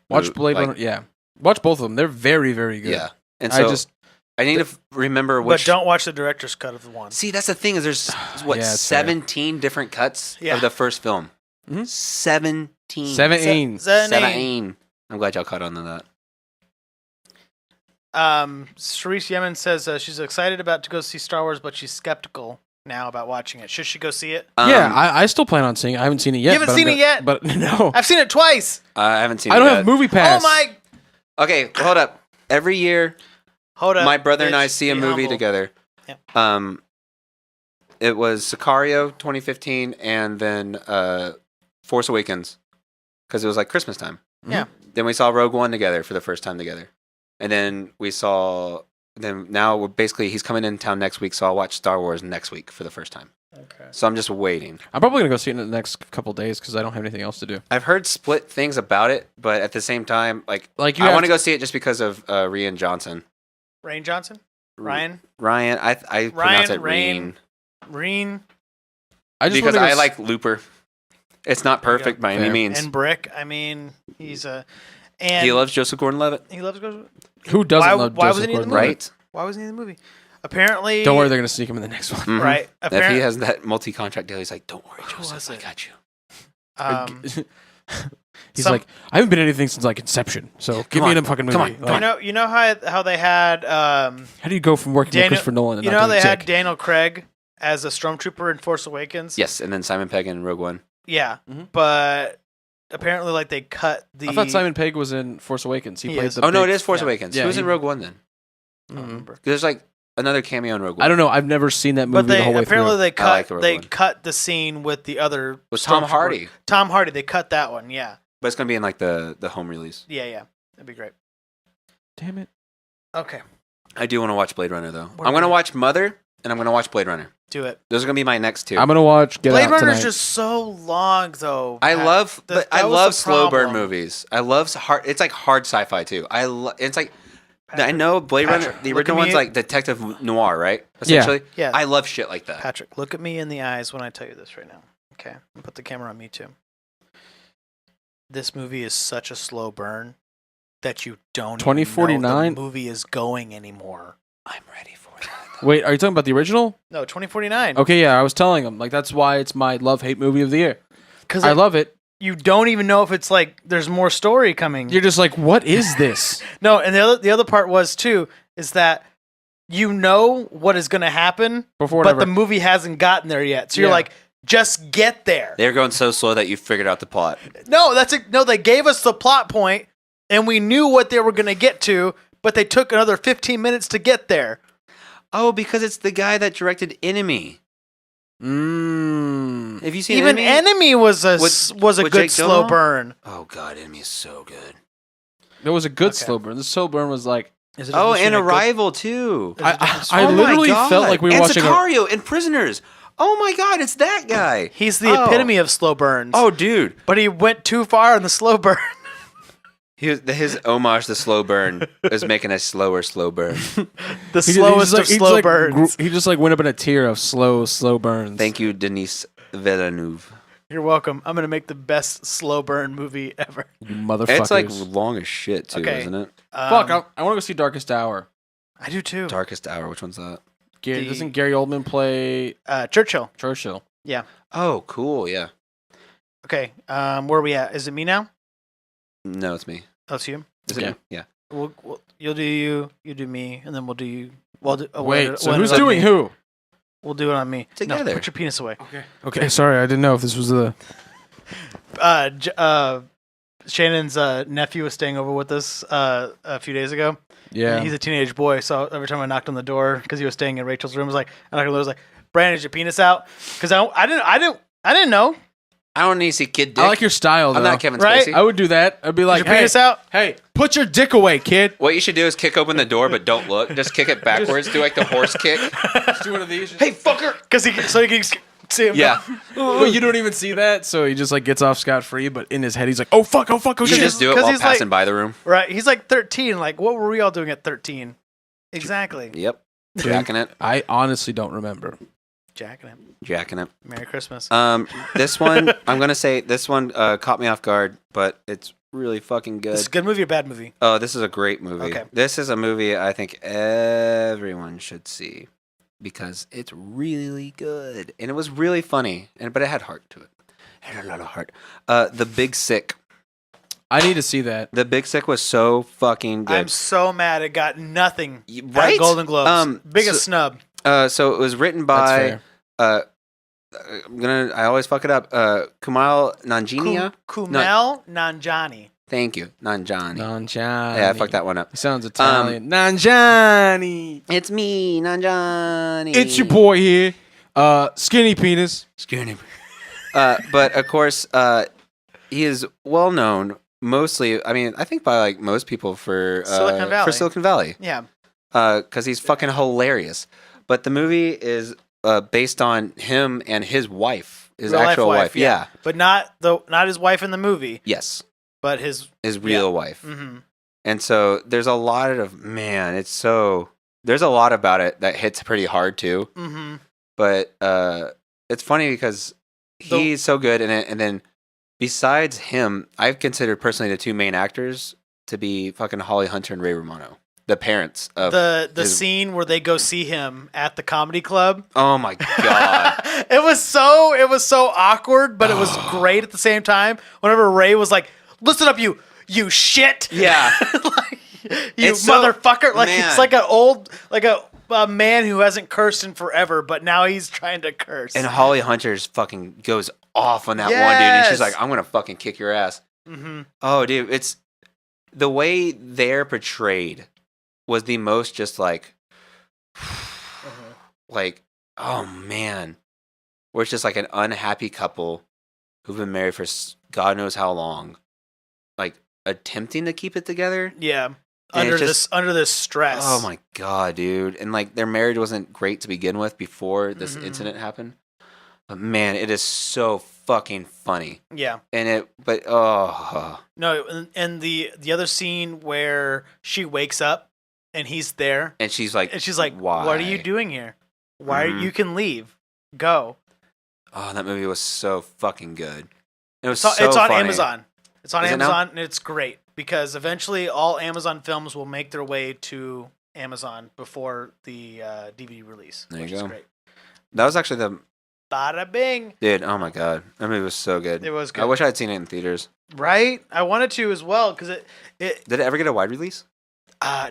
Watch Blade Runner. Yeah, watch both of them. They're very, very good. Yeah, and so I need to remember which. But don't watch the director's cut of the one. See, that's the thing is there's what Yeah, it's 17 different cuts of the first film. Mhm. 17. 17. 17. I'm glad y'all caught on to that. Cerise Yemen says she's excited about to go see Star Wars, but she's skeptical now about watching it. Should she go see it? Yeah, I still plan on seeing it. I haven't seen it yet. You haven't seen it yet? But no. I've seen it twice. I haven't seen it I don't yet. have Movie Pass. Oh my! Okay, hold up. Every year, Hold up. my brother and I bitch. see a Be movie humble. together. Yep. It was Sicario 2015 and then Force Awakens because it was like Christmas time. Yeah. Then we saw Rogue One together for the first time together. And then we saw. Then now we're basically he's coming in town next week, so I'll watch Star Wars next week for the first time. Okay. So I'm just waiting. I'm probably gonna go see it in the next couple days because I don't have anything else to do. I've heard split things about it, but at the same time, like you I have want to go see it just because of Rian Johnson. Rain Johnson? Ryan? Ryan, I pronounce it Reen. Reen. I just Because wanna I go like Looper. It's not perfect by any Fair. means. And Brick. I mean, he's a. And He loves Joseph Gordon-Levitt, He loves Ghost. Who doesn't Why- love why Joseph wasn't he in the Gordon-Levitt? right? Why wasn't he in the movie? Apparently. Don't worry, they're gonna sneak him in the next one. Mhm. Right. If he has that multi-contract deal, he's like, "Don't worry, Who was Joseph, I it? got you." He's Some- like, I haven't been in anything since like Inception, so give me on, in a fucking movie. come on, Like, You know how they had how do you go from working with Daniel- Christopher Nolan and you not know how doing they had Tick? Daniel Craig as a stormtrooper in Force Awakens? Yes, and then Simon Pegg in Rogue One. Yeah, Mhm. but apparently, like they cut the. I thought Simon Pegg was in Force Awakens. He He played is. the Oh no, big- it is Force yeah. Awakens. Yeah, Who's in he- Rogue One then? I don't Mhm. remember. There's like another cameo in Rogue One. I don't know. I've never seen that movie But they the whole way apparently through. they cut like the Rogue one. cut the scene with the other. Was Tom stormtrooper. Hardy, Tom Hardy. They cut that one. Yeah, but it's gonna be in like the home release. yeah. That'd be great. Damn it. Okay, I do want to watch Blade Runner though. We're I'm gonna gonna- watch Mother and I'm gonna watch Blade Runner. do it. Those are gonna be my next two. I'm gonna watch Get Blade Out Runner's tonight. just so long though. I Pat. love, That- I that was love the slow burn problem. movies. I love hard. It's like hard sci-fi too. It's like I Patrick, know Blade Runner. Patrick, The look original at one's me. like detective noir, right? Essentially. Yeah. I love shit like that. Patrick, look at me in the eyes when I tell you this right now. Okay, I'll put the camera on me too. This movie is such a slow burn that you don't even know 2049? the movie is going anymore. I'm ready for it. Wait, are you talking about the original? No, 2049. Okay, yeah, I was telling him like that's why it's my love-hate movie of the year. Because I love it. you don't even know if it's like there's more story coming. You're just like, what is this? No, and the other part was too is that you know what is going to happen, Before but whatever. the movie hasn't gotten there yet. So you're Yeah. like, just get there. They're going so slow that you figured out the plot. No, no. They gave us the plot point, and we knew what they were going to get to, but they took another 15 minutes to get there. Oh, because it's the guy that directed Enemy. Mmm. Have you seen Even Enemy was a With good Jake slow Gyllenhaal? burn. Oh god, Enemy is so good. It was a good Okay. slow burn. The slow burn was like, Is it a Oh, mushy and a good- Arrival too. is it a different I Oh my literally God. felt like we were and watching. Sicario and Prisoners. Oh my God, it's that guy. He's the epitome of slow burns. Oh, dude. But he went too far on the slow burn. His homage to slow burn is making a slow burn. The slowest of slow burns. He just like went up in a tier of slow burns. Thank you, Denise Villeneuve. You're welcome. I'm gonna make the best slow burn movie ever. you motherfuckers. It's like long as shit too, Okay. isn't it? Fuck. I want to go see Darkest Hour. I do too. Darkest Hour. Which one's that? Doesn't Gary Oldman play Churchill. Churchill? Yeah. Oh, cool. Yeah. Okay. Where are we at? Is it me now? No, it's me. Oh, it's you. Is it Yeah. me? Yeah. You'll do you. You do me, and then we'll do you. Well, Wait. So who's doing who? We'll do it on me. Together. No, put your penis away. Okay. Okay. Sorry, I didn't know if this was the. Shannon's nephew was staying over with us a few days ago. Yeah. And he's a teenage boy, so every time I knocked on the door because he was staying in Rachel's room, I knocked on the door, I was like, "Brandon, is your penis out?" Because I didn't know. I don't need to see kid dick. I like your style, though. I'm not Kevin Right? Spacey. I would do that. I'd be like, Is your penis out? Hey, put your dick away, kid. What you should do is kick open the door, but don't look. Just kick it backwards. Do like the horse kick. Just do one of these. Hey, fucker! Because he can see him. Yeah. But you don't even see that, so he just like gets off scot free. But in his head, he's like, "Oh fuck! Oh fuck! Oh You shit!" just do it 'Cause while he's passing like- by the room. Right. He's like 13. Like, what were we all doing at 13? Exactly. Yep. Jacking it. I honestly don't remember. Jacking him. Jacking it. Merry Christmas. This one, I'm gonna say this one caught me off guard, but it's really fucking good. This is a good movie or bad movie? Oh, this is a great movie. Okay. This is a movie I think everyone should see because it's really good and it was really funny, but it had heart to it. It had a lot of heart. The Big Sick. I need to see that. The Big Sick was so fucking good. I'm so mad it got nothing. Right? At Golden Globes. Biggest snub. So it was written by. That's fair. I always fuck it up. Kumail Nanjiani. Kumail Nanjiani. Thank you, Nanjiani. Nanjiani. Yeah, I fucked that one up. He sounds Italian. Nanjiani. It's me, Nanjiani. It's your boy here. Skinny penis. Skinny. But of course, he is well known. Mostly, I mean, I think by like most people for Silicon Valley. For Silicon Valley, Yeah. because he's fucking hilarious. But the movie is based on him and his wife, his Real life actual wife. Yeah. But not his wife in the movie, Yes, but his. his real wife. Mm-hmm. And so there's a lot of there's a lot about it that hits pretty hard too. Mm-hmm. But it's funny because he's so good in it, and then besides him, I've considered personally the two main actors to be fucking Holly Hunter and Ray Romano, the parents of The scene where they go see him at the comedy club. Oh my god! It was so awkward, but it was great at the same time. Whenever Ray was like, "Listen up, you shit." Yeah, like, you It's so- motherfucker. Like man. it's like a man who hasn't cursed in forever, but now he's trying to curse. and Holly Hunter's fucking goes off on that one dude, and she's like, "I'm gonna fucking kick your ass." Mm-hmm. Oh, dude, it's the way they're portrayed was the most just like, like, oh man, where it's just like an unhappy couple who've been married for God knows how long, like attempting to keep it together. Yeah. And Under it's this stress. Oh my god, dude! And like their marriage wasn't great to begin with before this Mhm. incident happened. But man, it is so fucking funny. Yeah. But oh, No, and the other scene where she wakes up and he's there and she's like, "Why? What are you doing here? Why Mhm. you can leave. Go." oh, that movie was so fucking good. It was It's so on funny. Amazon. It's on Is it now? Amazon, and it's great because eventually all Amazon films will make their way to Amazon before the DVD release. There you which go. is great. That was actually the Bada bing. dude. Oh my god, that movie was so good. It was good. I wish I had seen it in theaters. Right? I wanted to as well because it Did it ever get a wide release?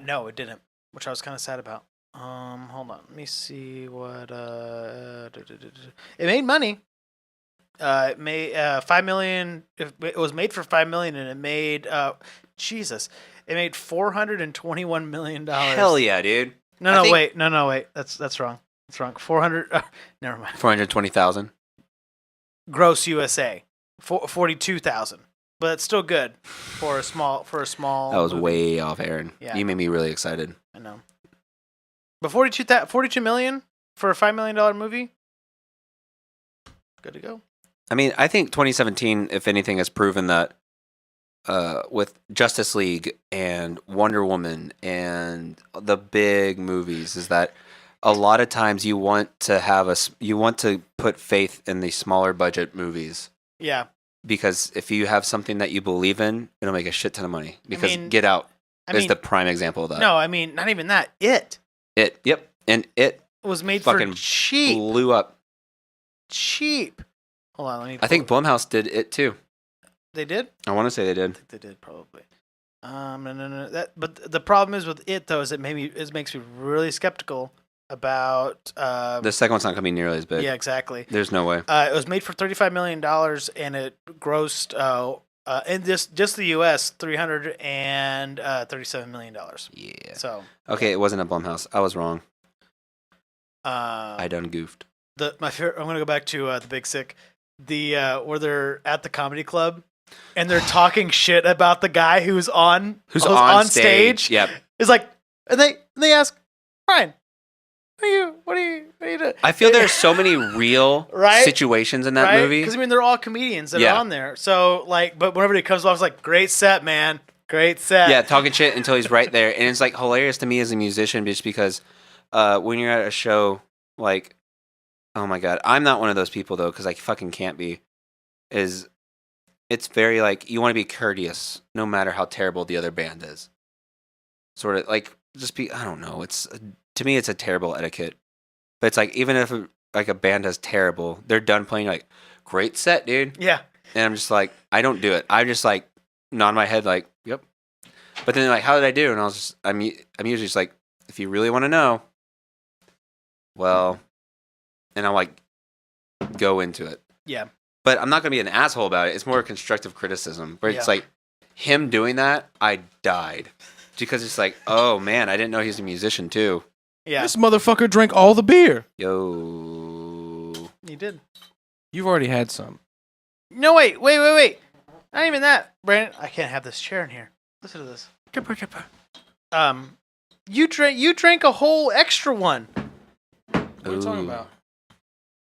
no, it didn't, which I was kind of sad about. Hold on. Let me see what it made money. It made 5 million. It was made for 5 million, and it made Jesus. It made $421 million. Hell yeah, dude. No, wait. That's wrong. That's wrong. 400. Never mind. 420,000. Gross USA. 42,000. but it's still good for a small That was movie. way off, Aaron. Yeah. You made me really excited. I know. But 42 million for a $5 million movie? Good to go. I mean, I think 2017, if anything, has proven that with Justice League and Wonder Woman and the big movies, is that a lot of times you want to put faith in the smaller budget movies. Yeah. Because if you have something that you believe in, it'll make a shit ton of money. Because mean- Get Out I is mean, the prime example of that. no, I mean, not even that. It Yep. And it was made for fucking cheap. blew up. Cheap. Hold on, let me. I think Blumhouse did it too. they did. I want to say they I did. think they did probably. No. But the problem is with it though is it makes me really skeptical about. The second one's not going to be nearly as big. Yeah, exactly. There's no way. It was made for $35 million and it grossed in just the U.S. $337 million. Yeah. So Okay, it wasn't a Blumhouse. I was wrong. I I done goofed. my favorite. I'm gonna go back to the Big Sick, where they're at the comedy club and they're talking shit about the guy who's on stage. Yep. It's like, and they ask, Brian, what are you doing? I feel there's so many real Right? situations in that movie. Because I mean, they're all comedians that Yeah. are on there. So like, but whenever he comes off, it's like, great set, man, great set. Yeah, talking shit until he's right there. And it's like hilarious to me as a musician just because when you're at a show, like, oh my God, I'm not one of those people though, because I fucking can't be. It's very like, you want to be courteous no matter how terrible the other band is. Sort of like, I don't know. To me, it's a terrible etiquette. But it's like, even if like a band is terrible, they're done playing, like, great set, dude. Yeah. And I'm just like, I don't do it. I just like nod my head like, yep. But then they're like, how did I do? And I'm usually just like, if you really want to know, well, and I'll like go into it. Yeah. But I'm not going to be an asshole about it. It's more constructive criticism. Where it's Yeah. like, him doing that, I died. Because it's like, oh man, I didn't know he's a musician too. Yeah. This motherfucker drank all the beer. Yo. He did. You've already had some. No, wait. Not even that, Brandon. I can't have this chair in here. Listen to this. You drank a whole extra one. What are you talking Ooh. about?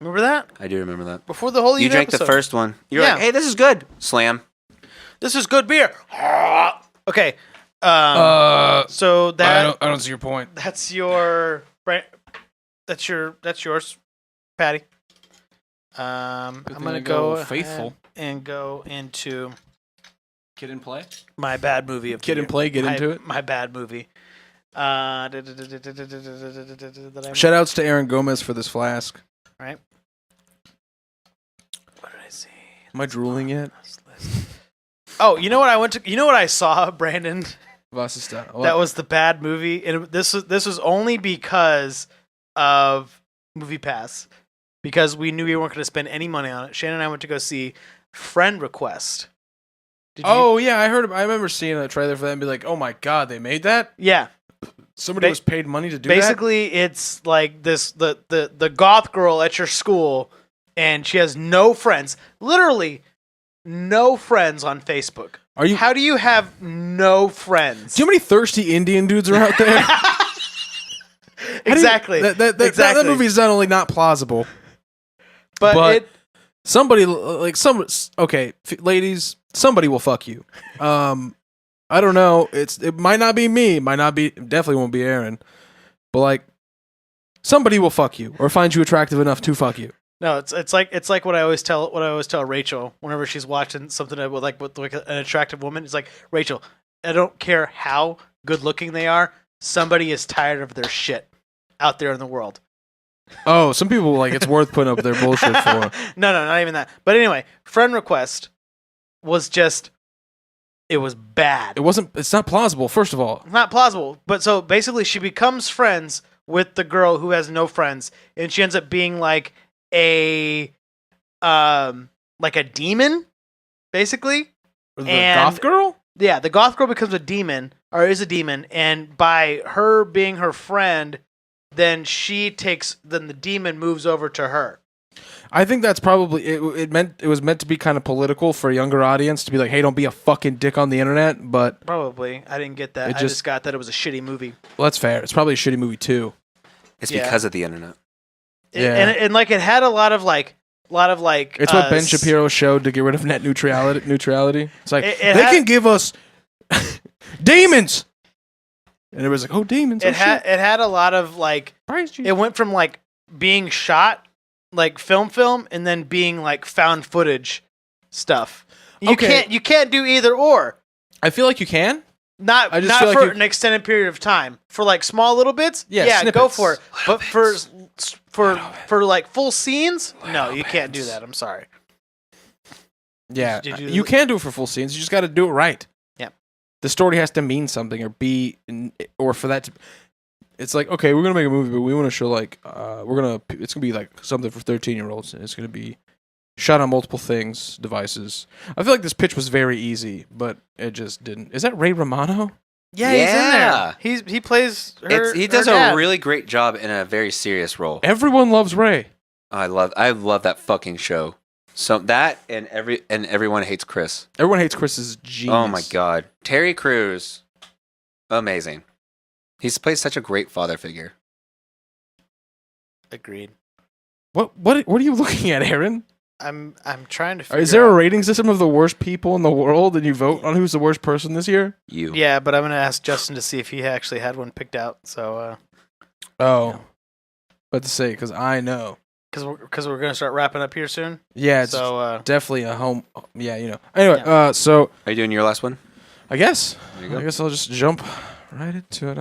Remember that? I do remember that. Before the whole You drank episode. the first one. You're Yeah. like, hey, this is good. Slam. This is good beer. Okay. So I that don't see your point. that's yours, Patty. I'm Good thing gonna I go go faithful. ahead and go into Kid and play. my bad movie of the Kid and year. play. Get into it. My bad movie. That I- Shout outs to Aaron Gomez for this flask. Right. What did I see? Am I drooling yet? Oh, you know what You know what I saw, Brandon? Vasista. That was the bad movie, and this was only because of Movie Pass, because we knew we weren't going to spend any money on it. Shannon and I went to go see Friend Request. Did you? Oh yeah, I remember seeing a trailer for that and be like, oh my god, they made that. Yeah. Somebody Ba- was paid money to do that. Basically, it's like the goth girl at your school, and she has no friends. Literally, no friends on Facebook. Are you? How do you have no friends? Do you know how many thirsty Indian dudes are out there? How do you- Exactly. That Exactly. movie's not only not plausible, but but- somebody ladies, somebody will fuck you. I don't know. It might not be me. Definitely won't be Aaron. But like, somebody will fuck you or find you attractive enough to fuck you. no, it's like what I always tell Rachel whenever she's watching something with an attractive woman. It's like, Rachel, I don't care how good looking they are. Somebody is tired of their shit out there in the world. Oh, some people like it's worth putting up their bullshit for. No, not even that. But anyway, Friend Request was just, it was bad. It's not plausible, first of all. Not plausible. But so basically she becomes friends with the girl who has no friends, and she ends up being like a demon, basically. The And- goth girl? Yeah, the goth girl becomes a demon, or is a demon, and by her being her friend, then the demon moves over to her. I think that's probably it was meant to be kind of political for a younger audience to be like, hey, don't be a fucking dick on the internet. But Probably. I didn't get that. It I just got that it was a shitty movie. well, that's fair. It's probably a shitty movie too. It's Yeah. because of the internet. Yeah. And like it had a lot of like. It's what Ben Shapiro showed to get rid of net neutrality. It's like It they can give us demons, and it was like, oh, demons. It had a lot of like. Praise Jesus. It went from like being shot like film, and then being like found footage stuff. You Okay. can't do either or. I feel like you can. Not I just not feel like for you- an extended period of time. For like small little bits, Yeah, go snippets. for it. But for like full scenes, no, you can't do that. I'm sorry. Yeah, Did you- you can do it for full scenes. You just got to do it right. Yeah. The story has to mean something or for that to. It's like, okay, we're gonna make a movie, but we want to show like it's gonna be like something for 13-year-olds, and it's gonna be shot on multiple devices. I feel like this pitch was very easy, but it just didn't. Is that Ray Romano? Yeah, he's in Yeah. there. He plays her. He does her a dad. really great job in a very serious role. Everyone loves Ray. I love that fucking show. So that and everyone hates Chris. Everyone hates Chris's genius. Oh my god, Terry Crews, amazing. He's played such a great father figure. Agreed. What are you looking at, Aaron? I'm trying to. Figure Is there a out. rating system of the worst people in the world, and you vote on who's the worst person this year? You. Yeah, but I'm gonna ask Justin to see if he actually had one picked out. So, Oh, but to say because I know. because we're gonna start wrapping up here soon. Yeah, it's So, definitely a home. Yeah, you know. Anyway, Yeah. so Are you doing your last one? I guess There you go. I guess I'll just jump right into it.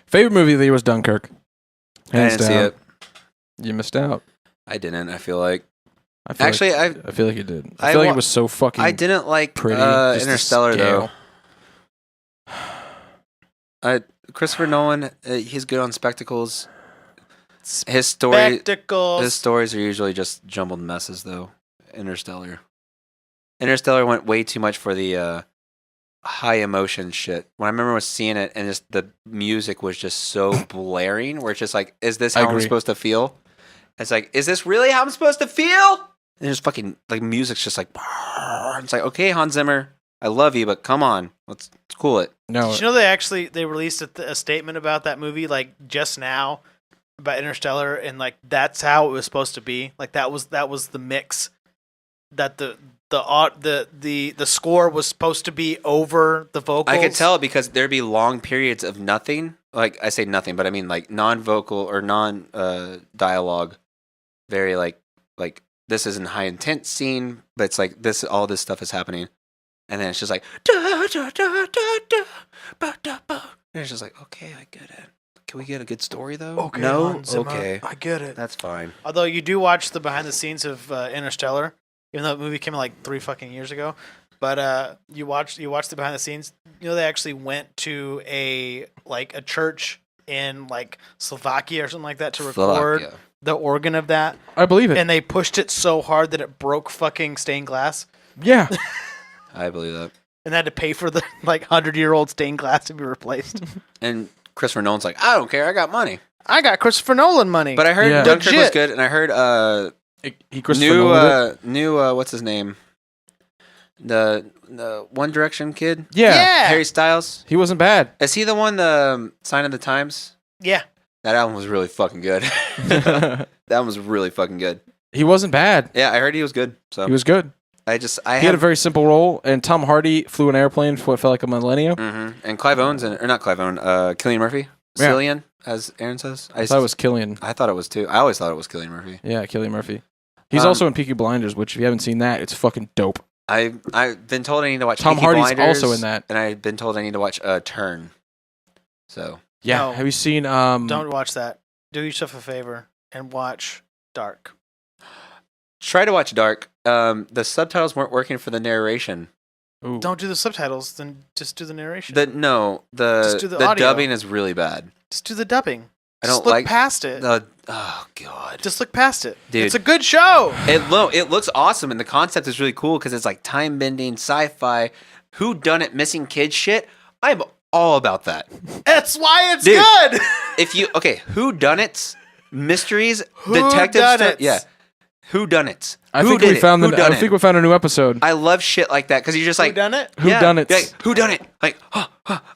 Favorite movie of the year was Dunkirk. I Hands didn't see down. it. You missed out. I didn't. I feel like Actually, I I feel like you did. I I feel like wa- it was so fucking. didn't like pretty. Just the Interstellar though. scale. Christopher Nolan, he's good on spectacles. His stories are usually just jumbled messes though. Interstellar went way too much for the high emotion shit. When I remember seeing it and just the music was just so blaring, where it's just like, is this I how I'm agree. supposed to feel? It's like, is this really how I'm supposed to feel? And there's fucking like music's just like, it's like, okay, Hans Zimmer, I love you, but come on, let's cool it. No, Did you know they released a statement about that movie like just now about Interstellar, and like that's how it was supposed to be. Like that was the mix that the score was supposed to be over the vocals. I could tell because there'd be long periods of nothing. Like I say nothing, but I mean like non-vocal or non-dialogue. Very like this is a high intent scene, but it's like all this stuff is happening, and then it's just like da, da, da, da, da, ba, da, ba. And it's just like, okay, I get it. Can we get a good story though? Okay, No, Hans Zimmer, okay, I get it. that's fine. Although you do watch the behind the scenes of Interstellar, even though the movie came out like 3 fucking years ago, but you watch the behind the scenes. You know, they actually went to a church in like Slovakia or something like that to record Slovakia. the organ of that, I believe it. and they pushed it so hard that it broke fucking stained glass, Yeah, I believe that. and they had to pay for the like 100-year-old stained glass to be replaced. And Christopher Nolan's like, I don't care, I got money. I got Christopher Nolan money. But I heard Yeah. Dunkirk was Legit. good, and I heard he Christopher Nolan did. new what's his name? The One Direction kid, Yeah, Harry Styles. he wasn't bad. Is he the one? The Sign of the Times. Yeah. That album was really fucking good. That album was really fucking good. He wasn't bad. Yeah, I heard he was good. So He was good. I He had a very simple role, and Tom Hardy flew an airplane for what felt like a millennium. And Clive Owens or not Clive Owen, Cillian Murphy, Yeah. Cillian, as Aaron says. I thought it was Killian. I thought it was too. I always thought it was Cillian Murphy. Yeah, Killian Murphy. He's Um, also in Peaky Blinders, which if you haven't seen that, it's fucking dope. I've been told I need to watch. Tom Peaky Hardy's Blinders, also in that. and I've been told I need to watch Turn. So Yeah. No. Have you seen? Don't watch that. Do yourself a favor and watch Dark. try to watch Dark. The subtitles weren't working for the narration. Ooh. Don't do the subtitles, then just do the narration. Just do the the audio. dubbing is really bad. Just do the dubbing. I Just don't look like past it. Oh god. Just look past it. Dude. It's a good show. It looks awesome and the concept is really cool because it's like time bending, sci-fi, who done it, missing kids shit. I'm all about that. That's why it's Dude. good. If you who done it, mysteries, Whodunits. detective. Yeah, who done it? I think we found a new episode. I love shit like that because you're just like, Who done it? Who done it? Like, who done it? Like,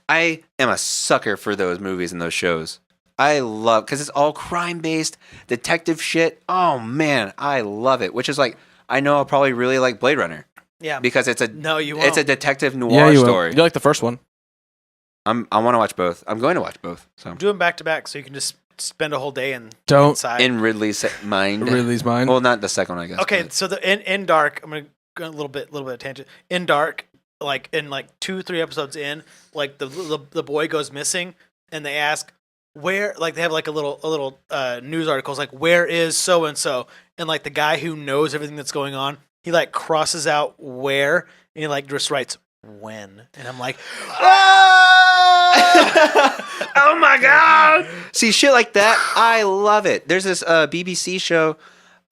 I am a sucker for those movies and those shows. I love because it's all crime based detective shit. Oh man, I love it. Which is like, I know I'll probably really like Blade Runner. Yeah. Because it's a it's a detective noir story. You like the first one? I want to watch both. I'm going to watch both. So Do them back to back so you can just spend a whole day inside. in Ridley's mind. Ridley's mind. Well, not the second one, I guess. Okay, but. so in Dark, I'm gonna go a little bit of tangent. In Dark, like in like 2-3 episodes in, like the boy goes missing, and they ask where, like they have like a little news articles like where is so and so, and like the guy who knows everything that's going on, he like crosses out where, and he like just writes when, and I'm like, Oh my god! See shit like that, I love it. There's this BBC show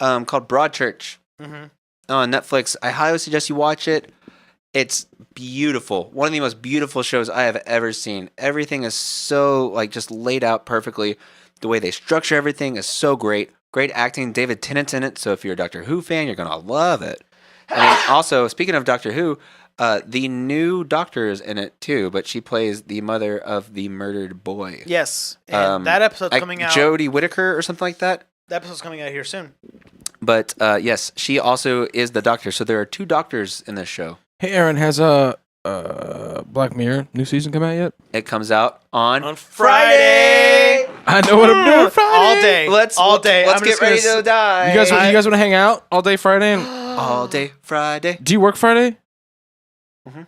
called Broadchurch on Netflix. I highly suggest you watch it. It's beautiful. One of the most beautiful shows I have ever seen. Everything is so like just laid out perfectly. The way they structure everything is so great. Great acting. David Tennant's in it. So if you're a Doctor Who fan, you're gonna love it. And then also, speaking of Doctor Who, the new Doctor is in it too, but she plays the mother of the murdered boy. yes, and that episode's coming out. Jodie Whittaker or something like that. That episode's coming out here soon. But yes, she also is the Doctor. So there are two Doctors in this show. Hey, Aaron, has Black Mirror new season come out yet? It comes out on Friday. I know what I'm doing Friday. All day. Let's get ready to die. You guys want to hang out all day Friday? All day Friday. Do you work Friday? Mm-hmm.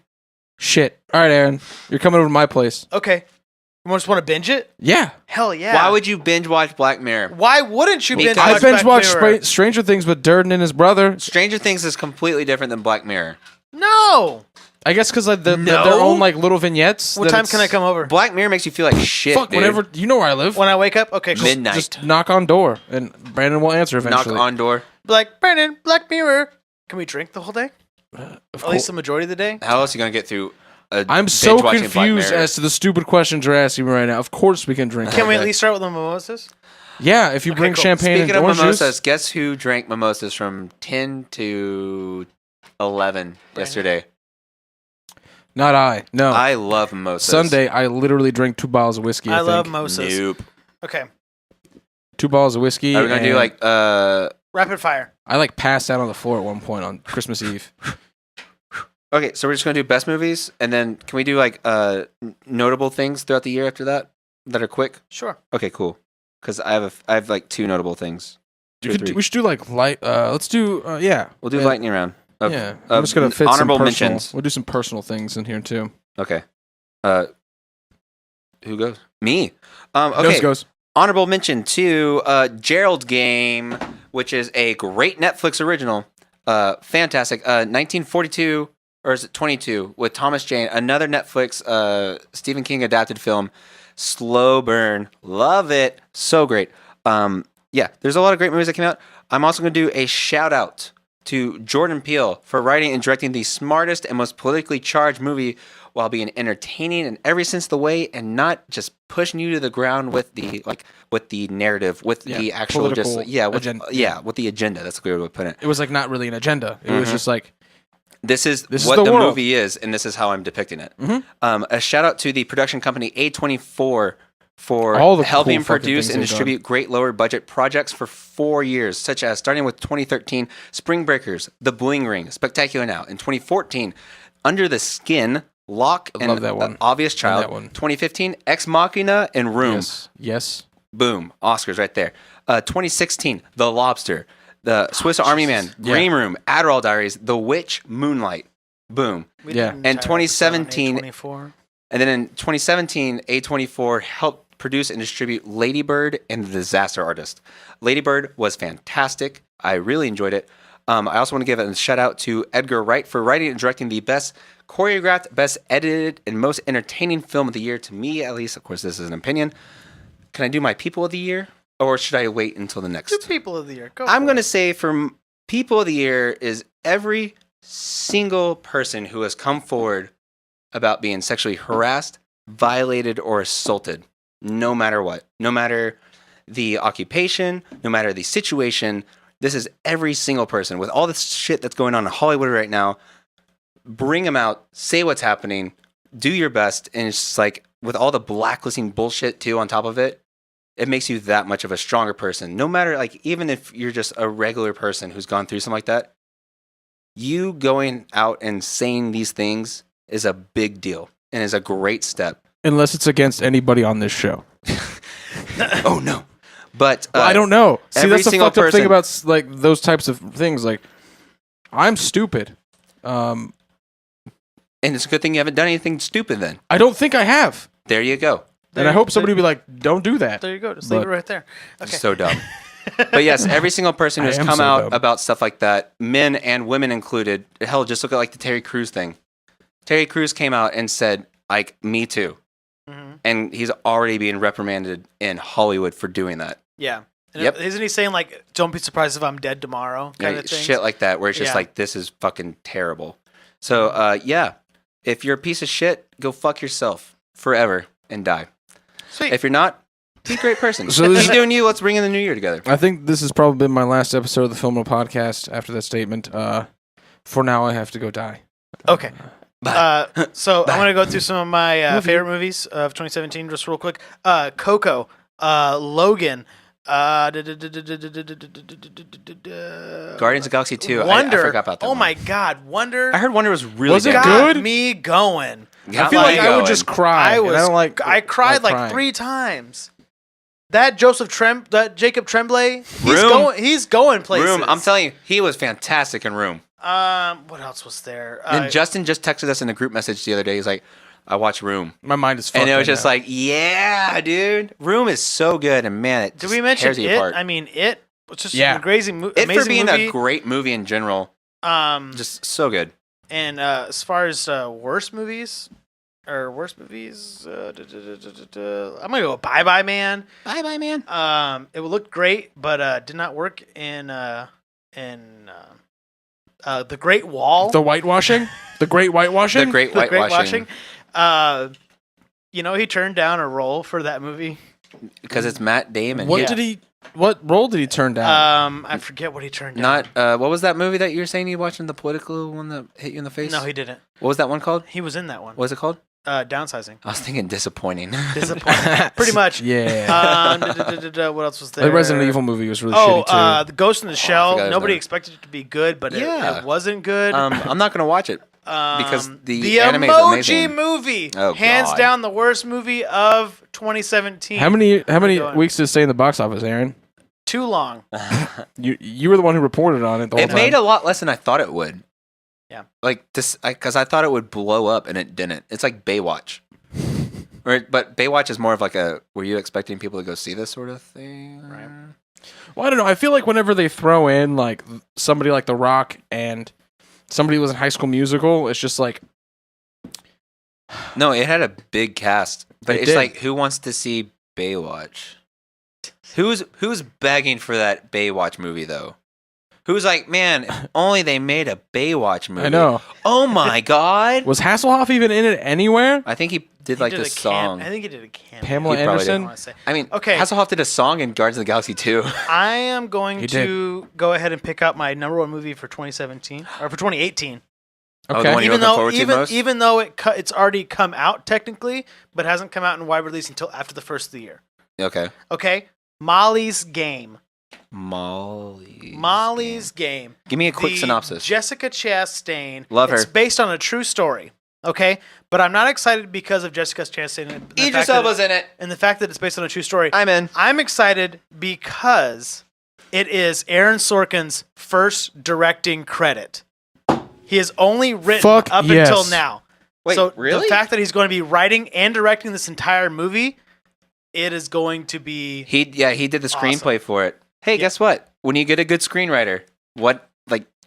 Shit. All right, Aaron, you're coming over to my place. Okay. You just want to binge it? Yeah. Hell yeah. Why would you binge watch Black Mirror? Why wouldn't you binge Because- watch I binge Black Mirror? watched Stranger Things with Durden and his brother. Stranger Things is completely different than Black Mirror. No. I guess because like their No? own like little vignettes. What that time it's- can I come over? Black Mirror makes you feel like shit. Fuck, dude. whenever you know where I live. When I wake up? Okay, cool. Midnight. Just knock on door and Brandon will answer Knock eventually. on door. Like, Brandon, Black Mirror. Can we drink the whole day? Of At course. least the majority of the day? How else are you gonna get through? I'm so binge-watching Black confused Mirror? as to the stupid questions you're asking me right now. Of course we can drink. Can we all at day. least start with the mimosas? Yeah, if you bring cool. champagne Speaking and of orange mimosas, juice. guess who drank mimosas from 10 to 11 yesterday? Not I. No. I love mimosas. Sunday, I literally drank 2 bottles of whiskey. I love think. mimosas. Nope. Okay. 2 bottles of whiskey. Are we gonna do and like Rapid fire. I like passed out on the floor at one point on Christmas Eve. Okay, so we're just gonna do best movies, and then can we do like notable things throughout the year after that are quick? Sure. Okay, cool. Because I have like 2 notable things. We should do like light. Let's do. Yeah. We'll do Yeah. lightning round. Yeah. I'm just gonna fit honorable some personal, mentions. We'll do some personal things in here too. Okay. Who goes? Me. Okay. Goes. Honorable mention to Gerald's Game, which is a great Netflix original. Fantastic. 1942, or is it 22, with Thomas Jane. Another Netflix Stephen King adapted film. Slow burn. Love it. So great. Yeah, there's a lot of great movies that came out. I'm also going to do a shout out to Jordan Peele for writing and directing the smartest and most politically charged movie while being entertaining in every sense of the way and not just pushing you to the ground with the narrative, with the actual with the agenda. That's a good way to put it. It was like not really an agenda. It was just like this is This is what the the world. movie is, and this is how I'm depicting it. A shout out to the production company A24 for All the helping cool fucking produce things and they've distribute great lower budget projects for 4 years, such as starting with 2013, Spring Breakers, The Bling Ring, Spectacular Now. In 2014, Under the Skin, Locke, I and love that one. Obvious Child. that one. 2015, Ex Machina, and Room. Yes. Boom. Oscars right there. 2016, The Lobster, The Swiss Army Man, Yeah. Green Room, Adderall Diaries, The Witch, Moonlight. Boom. We Yeah. did an And entire 2017 episode on A24. And then in 2017, A24 helped produce and distribute Lady Bird and The Disaster Artist. Lady Bird was fantastic. I really enjoyed it. I also want to give a shout out to Edgar Wright for writing and directing the best choreographed, best edited, and most entertaining film of the year. To me, at least. Of course, this is an opinion. Can I do my People of the Year? Or should I wait until the next? Two people of the year. Go I'm for going to it. say for People of the Year is every single person who has come forward about being sexually harassed, violated, or assaulted, no matter what. No matter the occupation, no matter the situation. This is every single person with all this shit that's going on in Hollywood right now. Bring them out, say what's happening, do your best, and it's just like with all the blacklisting bullshit too on top of it, it makes you that much of a stronger person. No matter, like, even if you're just a regular person who's gone through something like that, you going out and saying these things is a big deal and is a great step. Unless it's against anybody on this show. Oh no. But well, I don't know. See, every that's the single fucked up person, thing about like those types of things. Like, I'm stupid. And it's a good thing you haven't done anything stupid then. I don't think I have. There you go. And I hope somebody will be like, don't do that. There you go. Just leave it right there. Okay. So dumb. But yes, every single person who's come out dumb. about stuff like that, men and women included, hell, just look at like the Terry Crews thing. Terry Crews came out and said, like, me too. Mm-hmm. And he's already being reprimanded in Hollywood for doing that. Yeah. And Yep. Isn't he saying, like, don't be surprised if I'm dead tomorrow kind of thing? Shit like that, where it's just like, this is fucking terrible. So, yeah, if you're a piece of shit, go fuck yourself forever and die. Sweet. If you're not, be a great person. So So this keep doing you. Let's bring in the new year together. I think this has probably been my last episode of the Film Podcast after that statement. For now, I have to go die. Okay. So Bye. I'm going to go through some of my favorite movies of 2017 just real quick. Coco, Logan, Guardians of the Galaxy 2. Wonder. I forgot about that. Oh one. my God, Wonder. I heard Wonder was really Was it good. got good? me going. I feel like I would just cry. I was. and I don't like. I cried like crying. 3 times. That Jacob Tremblay, Room. he's going places. Room. I'm telling you, he was fantastic in Room. What else was there? And Justin just texted us in a group message the other day. He's like, I watched Room. My mind is fucked. And it was right just now. like, yeah, dude. Room is so good. And man, it Did just we mention tears you it? apart. I mean, it was just Yeah. a crazy, It amazing for being movie. a great movie in general, just so good. And as far as worst movies, I'm gonna go Bye Bye Man. Bye bye, man. It looked great, but did not work in The Great Wall. the whitewashing, the great whitewashing. The Great The Great Whitewashing. He turned down a role for that movie. Because it's Matt Damon. What Yeah. did he? What role did he turn down? I forget what he turned down. Not, what was that movie that you were saying you watching, the political one that hit you in the face? No, he didn't. What was that one called? He was in that one. What was it called? Downsizing. I was thinking Disappointing. Disappointing. Pretty much. Yeah. What else was there? The Resident Evil movie was really shitty too. The Ghost in the I Shell. forgot his Nobody name. expected it to be good, but Yeah. it wasn't good. I'm not going to watch it. because the anime is Emoji amazing. Movie, Oh, hands God. down the worst movie of 2017. How many going? weeks did it stay in the box office, Aaron? Too long. You were the one who reported on it the whole It time. made a lot less than I thought it would. Yeah. Like this, because I thought it would blow up and it didn't. It's like Baywatch. But Baywatch is more of like a, were you expecting people to go see this sort of thing? Right. Well, I don't know. I feel like whenever they throw in like somebody like The Rock and somebody who was in High School Musical, it's just like No, it had a big cast. But It it's did. like, who wants to see Baywatch? Who's begging for that Baywatch movie though? Who's like, man, if only they made a Baywatch movie. I know. Oh my God. Was Hasselhoff even in it anywhere? I think he did He like did this a song. I think he did a cameo. Pamela He probably did. Anderson. I wanna say. I mean, Okay. Hasselhoff did a song in Guardians of the Galaxy 2. I am going He to go ahead and pick up my number one movie for 2017 or for 2018. Oh, Okay. the one you're looking forward to most? Even though it's already come out technically, but hasn't come out in wide release until after the first of the year. Okay. Okay, Molly's Game. Molly's Game. Give me a quick The synopsis. Jessica Chastain. Love It's her. based on a true story. Okay, but I'm not excited because of Jessica Chastain. And the Idris fact that Elba's in it. and the fact that it's based on a true story. I'm in. I'm excited because it is Aaron Sorkin's first directing credit. He has only written Fuck up yes. until now. Wait, so really? the fact that he's going to be writing and directing this entire movie, it is going to be He did the screenplay for it. Hey, guess what? When you get a good screenwriter,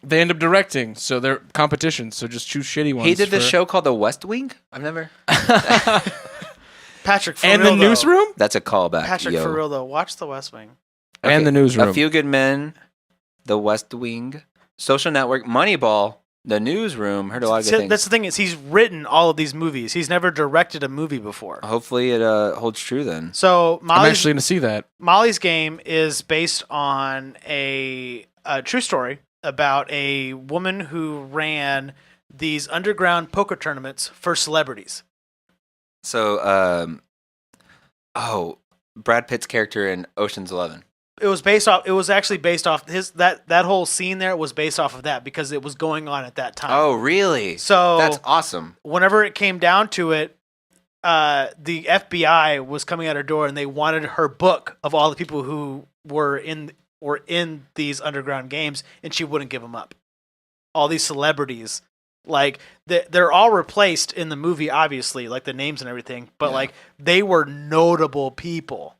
They end up directing, so they're competitions. So just choose shitty ones. he did this for- show called The West Wing? I've never. Patrick. For and real, the though. newsroom That's a callback. Patrick, yo. for real though, watch The West Wing. and the newsroom. A Few Good Men, The West Wing, Social Network, Moneyball, The Newsroom heard a lot of good See, things. that's the thing is he's written all of these movies. He's never directed a movie before. Hopefully it holds true then. So I'm actually going to see that. Molly's Game is based on a true story about a woman who ran these underground poker tournaments for celebrities. So, Brad Pitt's character in Ocean's 11. It was actually based off that whole scene there was based off of that because it was going on at that time. Oh, really? So That's awesome. whenever it came down to it, the FBI was coming at her door and they wanted her book of all the people who were in these underground games, and she wouldn't give them up. All these celebrities, like they're all replaced in the movie, obviously, like the names and everything, but like they were notable people.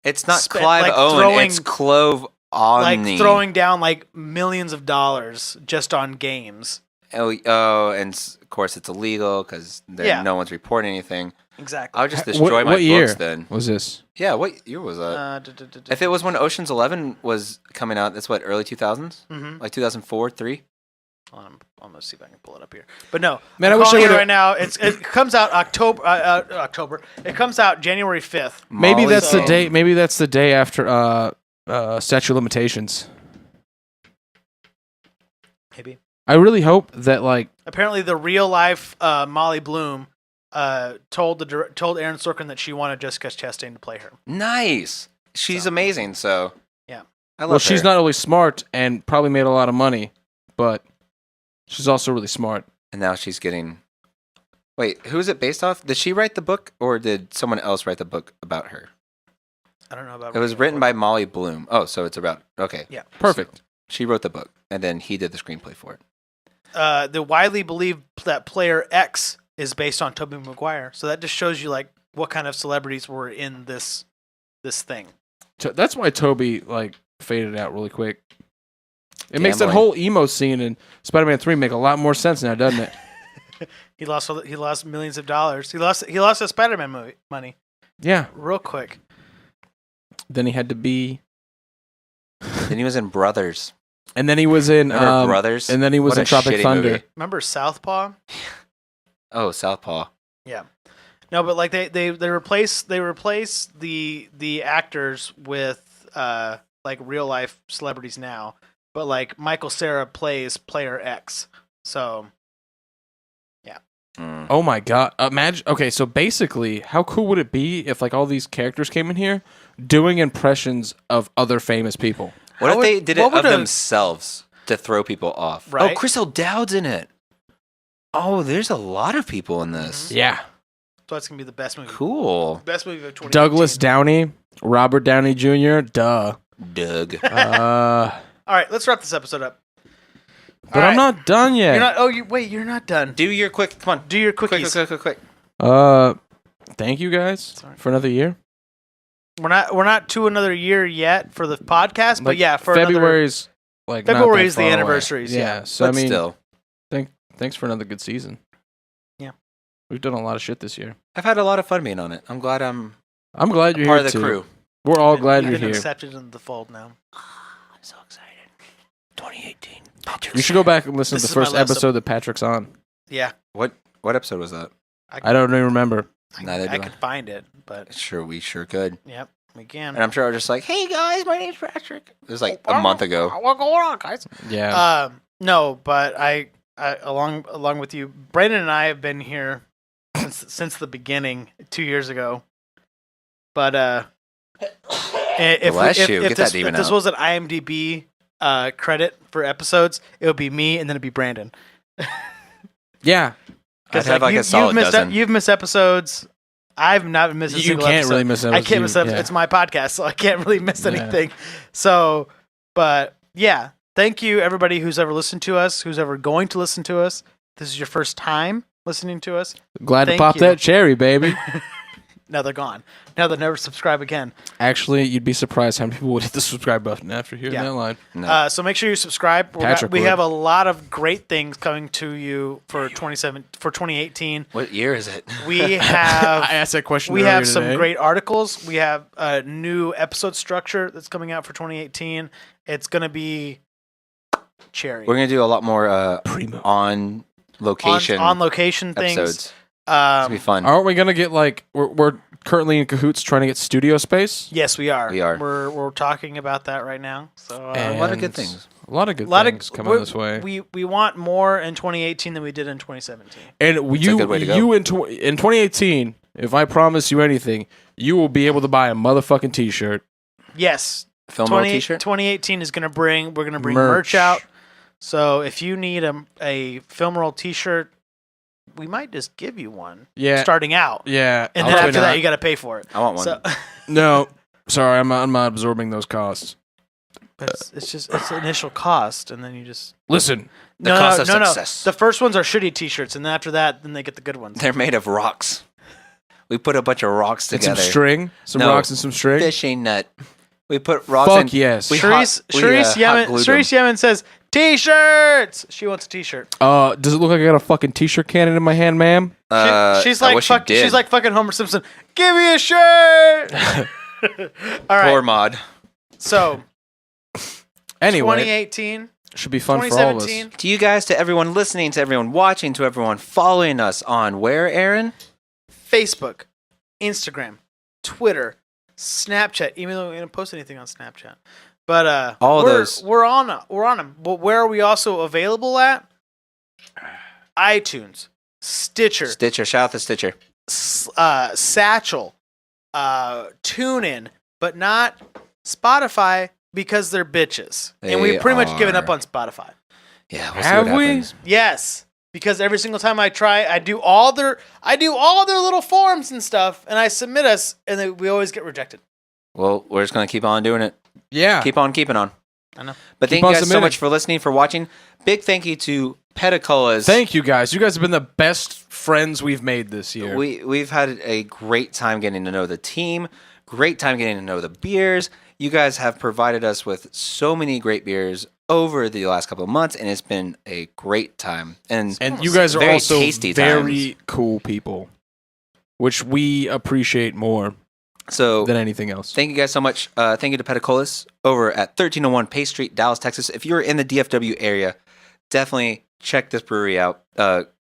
It's not Clive Owen, it's Clove Omni. Like throwing down like millions of dollars just on games. Oh, and of course it's illegal because no one's reporting anything. Exactly. I'll just destroy my what year books then. was this? Yeah, what year was that? If it was when Ocean's 11 was coming out, that's what, early 2000s? Mm-hmm. Like 2004, 3? I'm gonna see if I can pull it up here. But no, Man, I'm I wish calling I it would've- right now. It comes out October. It comes out January 5th. Maybe Molly that's the Game. day. Maybe that's the day after statute of limitations. Maybe. I really hope that like Apparently, the real life Molly Bloom told Aaron Sorkin that she wanted Jessica Chastain to play her. Nice. She's amazing, so. Yeah. I love well, she's her. not only smart and probably made a lot of money, but she's also really smart. And now she's getting. Wait, who is it based off? Did she write the book, or did someone else write the book about her? I don't know about. It was written by Molly Bloom. Oh, so it's about. Okay. Yeah. Perfect. So she wrote the book, and then he did the screenplay for it. The widely believed that Player X is based on Tobey Maguire, so that just shows you like what kind of celebrities were in this thing. So that's why Toby like faded out really quick. It makes that Gambling. whole emo scene in Spider-Man 3 make a lot more sense now, doesn't it? He lost millions of dollars. He lost his Spider-Man movie money Yeah. real quick. Then he had to be, Then he was in Brothers. and then he was in Remember Brothers? and then he was What in a Tropic shitty Thunder. movie. Remember Southpaw? Oh, Southpaw. Yeah. No, but like they replace the actors with like real life celebrities now. But like Michael Cera plays Player X. So Mm. Oh my god! Imagine. Okay, so basically, how cool would it be if like all these characters came in here doing impressions of other famous people? What if they did it what would of a- themselves to throw people off? Right. Oh, Chris O'Dowd's in it. Oh, there's a lot of people in this. Yeah. so that's gonna be the best movie. Cool. Best movie of 2018. Douglas Downey, Robert Downey Jr. Duh. Doug. All right, let's wrap this episode up. But I'm not done yet. You're not. Oh, you're not done. Do your quick. Come on. Do your Quick, quickies. quick. Thank you guys Sorry. for another year. We're not to another year yet for the podcast, but Like, yeah, for February's like not February that is the far away. anniversaries, yeah. So But I mean, still, thanks for another good season. Yeah. We've done a lot of shit this year. I've had a lot of fun being on it. I'm glad I'm I'm glad you're part here of the too. crew. We're all You've glad been you're here. accepted into the fold now. I'm so excited. 2018. You should go back and listen This to the is my first last episode that Patrick's on. Yeah, What episode was that? I don't even remember. Neither I do could find it, but We sure could. yep, we can. And I'm sure I was just like, hey guys, my name's Patrick. It was like a month ago. What's going on, guys? Yeah. No, but I along with you, Brandon and I have been here since the beginning 2 years ago. But Bless you. Get that demon if this out. was an IMDb credit for episodes, it would be me and then it'd be Brandon. yeah. I'd have like a solid dozen. You've missed episodes. I've not missed a You single can't episode. really miss I can't miss yeah. episodes. It's my podcast, so I can't really miss Yeah. anything. So, but yeah, thank you everybody who's ever listened to us, who's ever going to listen to us. This is your first time listening to us. Glad to Thank pop you. that cherry, baby. Now they're gone. Now they'll never subscribe again. Actually, you'd be surprised how many people would hit the subscribe button after hearing Yeah. that line. No. So make sure you subscribe. Patrick We would. have a lot of great things coming to you for 2018. What year is it? We I have asked that question. we earlier have some today. great articles. We have a new episode structure that's coming out for 2018. It's going to be cherry. We're gonna do a lot more Primo. on location on location things. episodes. It's gonna be fun. Aren't we gonna get like we're currently in cahoots trying to get studio space? Yes, we are. We are. We're talking about that right now. So a lot of good things. A lot of good things coming this way. We want more in 2018 than we did in 2017. And a good way to go. in 2018, if I promise you anything, you will be able to buy a motherfucking T-shirt. Yes. Film roll t-shirt. 2018 is we're gonna bring merch out. So if you need a film roll T-shirt, we might just give you one. Yeah. Starting out. Yeah. And then after that, you got to pay for it. I want one. So, No, sorry, I'm not absorbing those costs. but it's the initial cost, and then you just The no. cost of success. The first ones are shitty T-shirts, and then after that, then they get the good ones. They're made of rocks. We put a bunch of rocks And together. some string, some No. rocks and some string. Fishing net. We put rocks Fuck in. yes. Sharice Yemen says T-shirts. She wants a T-shirt. Does it look like I got a fucking T-shirt cannon in my hand, ma'am? She's I like wish you did. she's like fucking Homer Simpson. Give me a shirt. All right. Poor mod. So Anyway, 2018, should be fun for all of us. 2017. To you guys, to everyone listening, to everyone watching, to everyone following us on where, Aaron? Facebook, Instagram, Twitter, Snapchat. Even though we didn't post anything on Snapchat, but All of those. we're on them. But where are we also available at? iTunes, Stitcher, Shout out to Stitcher. Satchel, TuneIn, but not Spotify because they're bitches, and we've pretty much given up are. on Spotify. Yeah, we'll Have see what we? happens. Yes, because every single time I try, I do all their little forms and stuff, and I submit us, and we always get rejected. Well, we're just going to keep on doing it. Yeah. Keep on keeping on. I know. But Keep thank you on guys so submitting. much for listening, for watching. Big thank you to Pedicolas. Thank you guys. You guys have been the best friends we've made this year. We've had a great time getting to know the team, great time getting to know the beers. You guys have provided us with so many great beers over the last couple of months, and it's been a great time. And you guys are very also tasty very cool people, which we appreciate more so than anything else. thank you guys so much. Thank you to Pedicolas over at 1301 Pace Street, Dallas, Texas. If you're in the DFW area, definitely check this brewery out.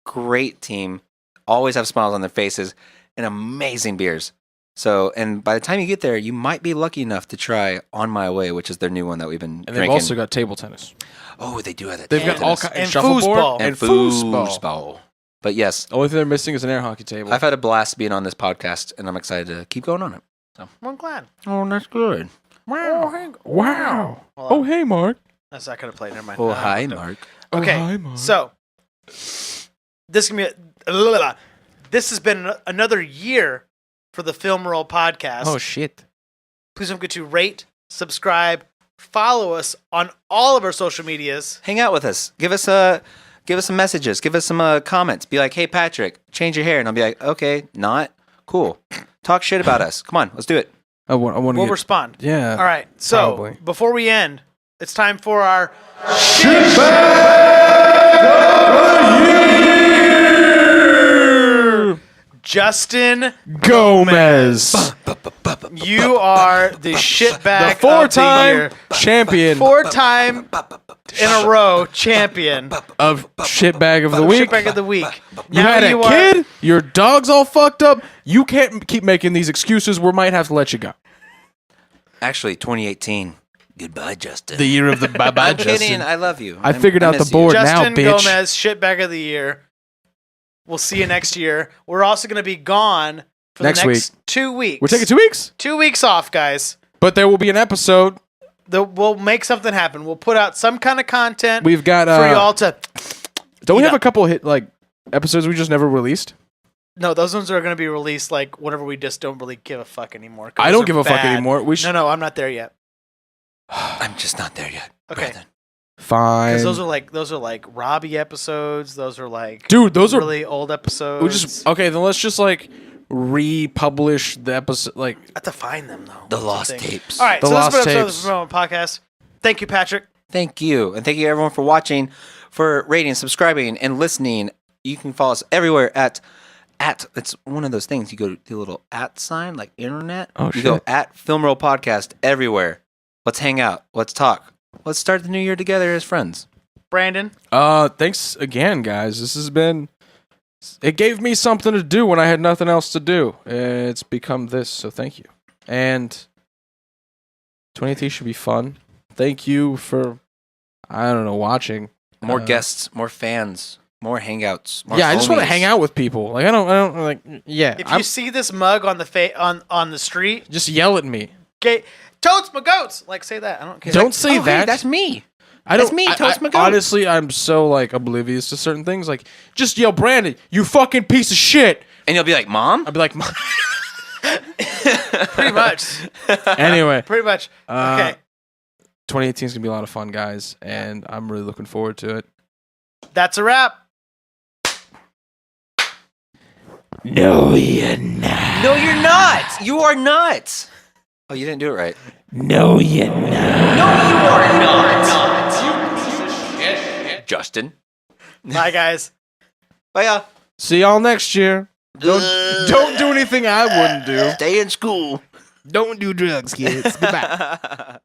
Great team. Always have smiles on their faces and amazing beers. So, and by the time you get there, you might be lucky enough to try On My Way, which is their new one that we've been And drinking. they've also got table tennis. Oh, they do have that. They've got all kinds kinds and foosball. and foosball. foosball. But yes, The only thing they're missing is an air hockey table. I've had a blast being on this podcast, and I'm excited to keep going on it. Well, I'm glad. Oh, that's good. Wow. Wow. Hold Oh, on. hey, Mark. That's not gonna play. Never mind. Oh, No, hi, no. Mark. Okay, Oh, hi, Mark. so this can be this has been another year for the Film Roll podcast. Oh, shit. Please don't forget to rate, subscribe, follow us on all of our social medias. Hang out with us. Give us some messages. Give us some comments. Be like, hey, Patrick, change your hair. And I'll be like, okay, not. Cool. Talk shit about us. Come on, let's do it. I want to We'll get... respond. Yeah. All right. So Probably. before we end, it's time for our Justin. Gomez. You are the shitbag The four-time of champion the year. 4-time in a row champion. of shitbag of the week. Shitbag of the week. You had a kid. Your dog's all fucked up. You can't keep making these excuses. We might have to let you go. Actually, 2018. Goodbye, Justin. The year of the bye-bye, I'm kidding. Justin. I love you. I figured out miss the board. you. now, Justin bitch. Gomez, shitbag of the year. We'll see you next year. We're also going to be gone for Next the next 2 weeks. We're taking 2 weeks, 2 weeks off, guys. but there will be an episode. We'll make something happen. We'll put out some kind of content We've got. for y'all to. Don't we eat have up. a couple hit episodes we just never released? No, those ones are going to be released whenever we just don't really give a fuck anymore. 'cause I those don't are give a fuck bad. anymore. We should. No, I'm not there yet. I'm just not there yet. Okay. Brandon. Fine. Because those are like Robbie episodes. Those are like Dude, those are. really old episodes. We just okay. Then let's just republish the episode. I have to find them though. The That's lost thing. tapes. All right, The so lost this has been tapes. episode of the podcast. Thank you, Patrick. Thank you. And thank you, everyone, for watching, for rating, subscribing, and listening. You can follow us everywhere at it's one of those things. You go to the little at sign, like internet. Oh, you go shit. at Film Roll Podcast everywhere. Let's hang out. Let's talk. Let's start the new year together as friends. Brandon. Thanks again, guys. This has been. It gave me something to do when I had nothing else to do. It's become this, so thank you. And 2018 should be fun. Thank you for, I don't know, watching. More guests, more fans, more hangouts. More I just want to homies. hang out with people. Like I don't like. Yeah, If you see this mug on the on the street, just yell at me. okay, totes my goats. Like say that. I don't care. Don't say Oh, that. hey, that's me. I don't. That's me, Toast McGoat. Honestly, I'm so like oblivious to certain things. Like, just yell, Brandon, you fucking piece of shit. And you'll be like, Mom? I'd be like, Pretty much. anyway. Pretty much. Okay. 2018 is gonna be a lot of fun, guys, and I'm really looking forward to it. That's a wrap. No, you're not. No, you're not. You are not. Oh, you didn't do it right. No, you're not. No, you are not. Justin. Bye, guys. Bye, y'all. See y'all next year. Don't do anything I wouldn't do. Stay in school. Don't do drugs, kids. Goodbye.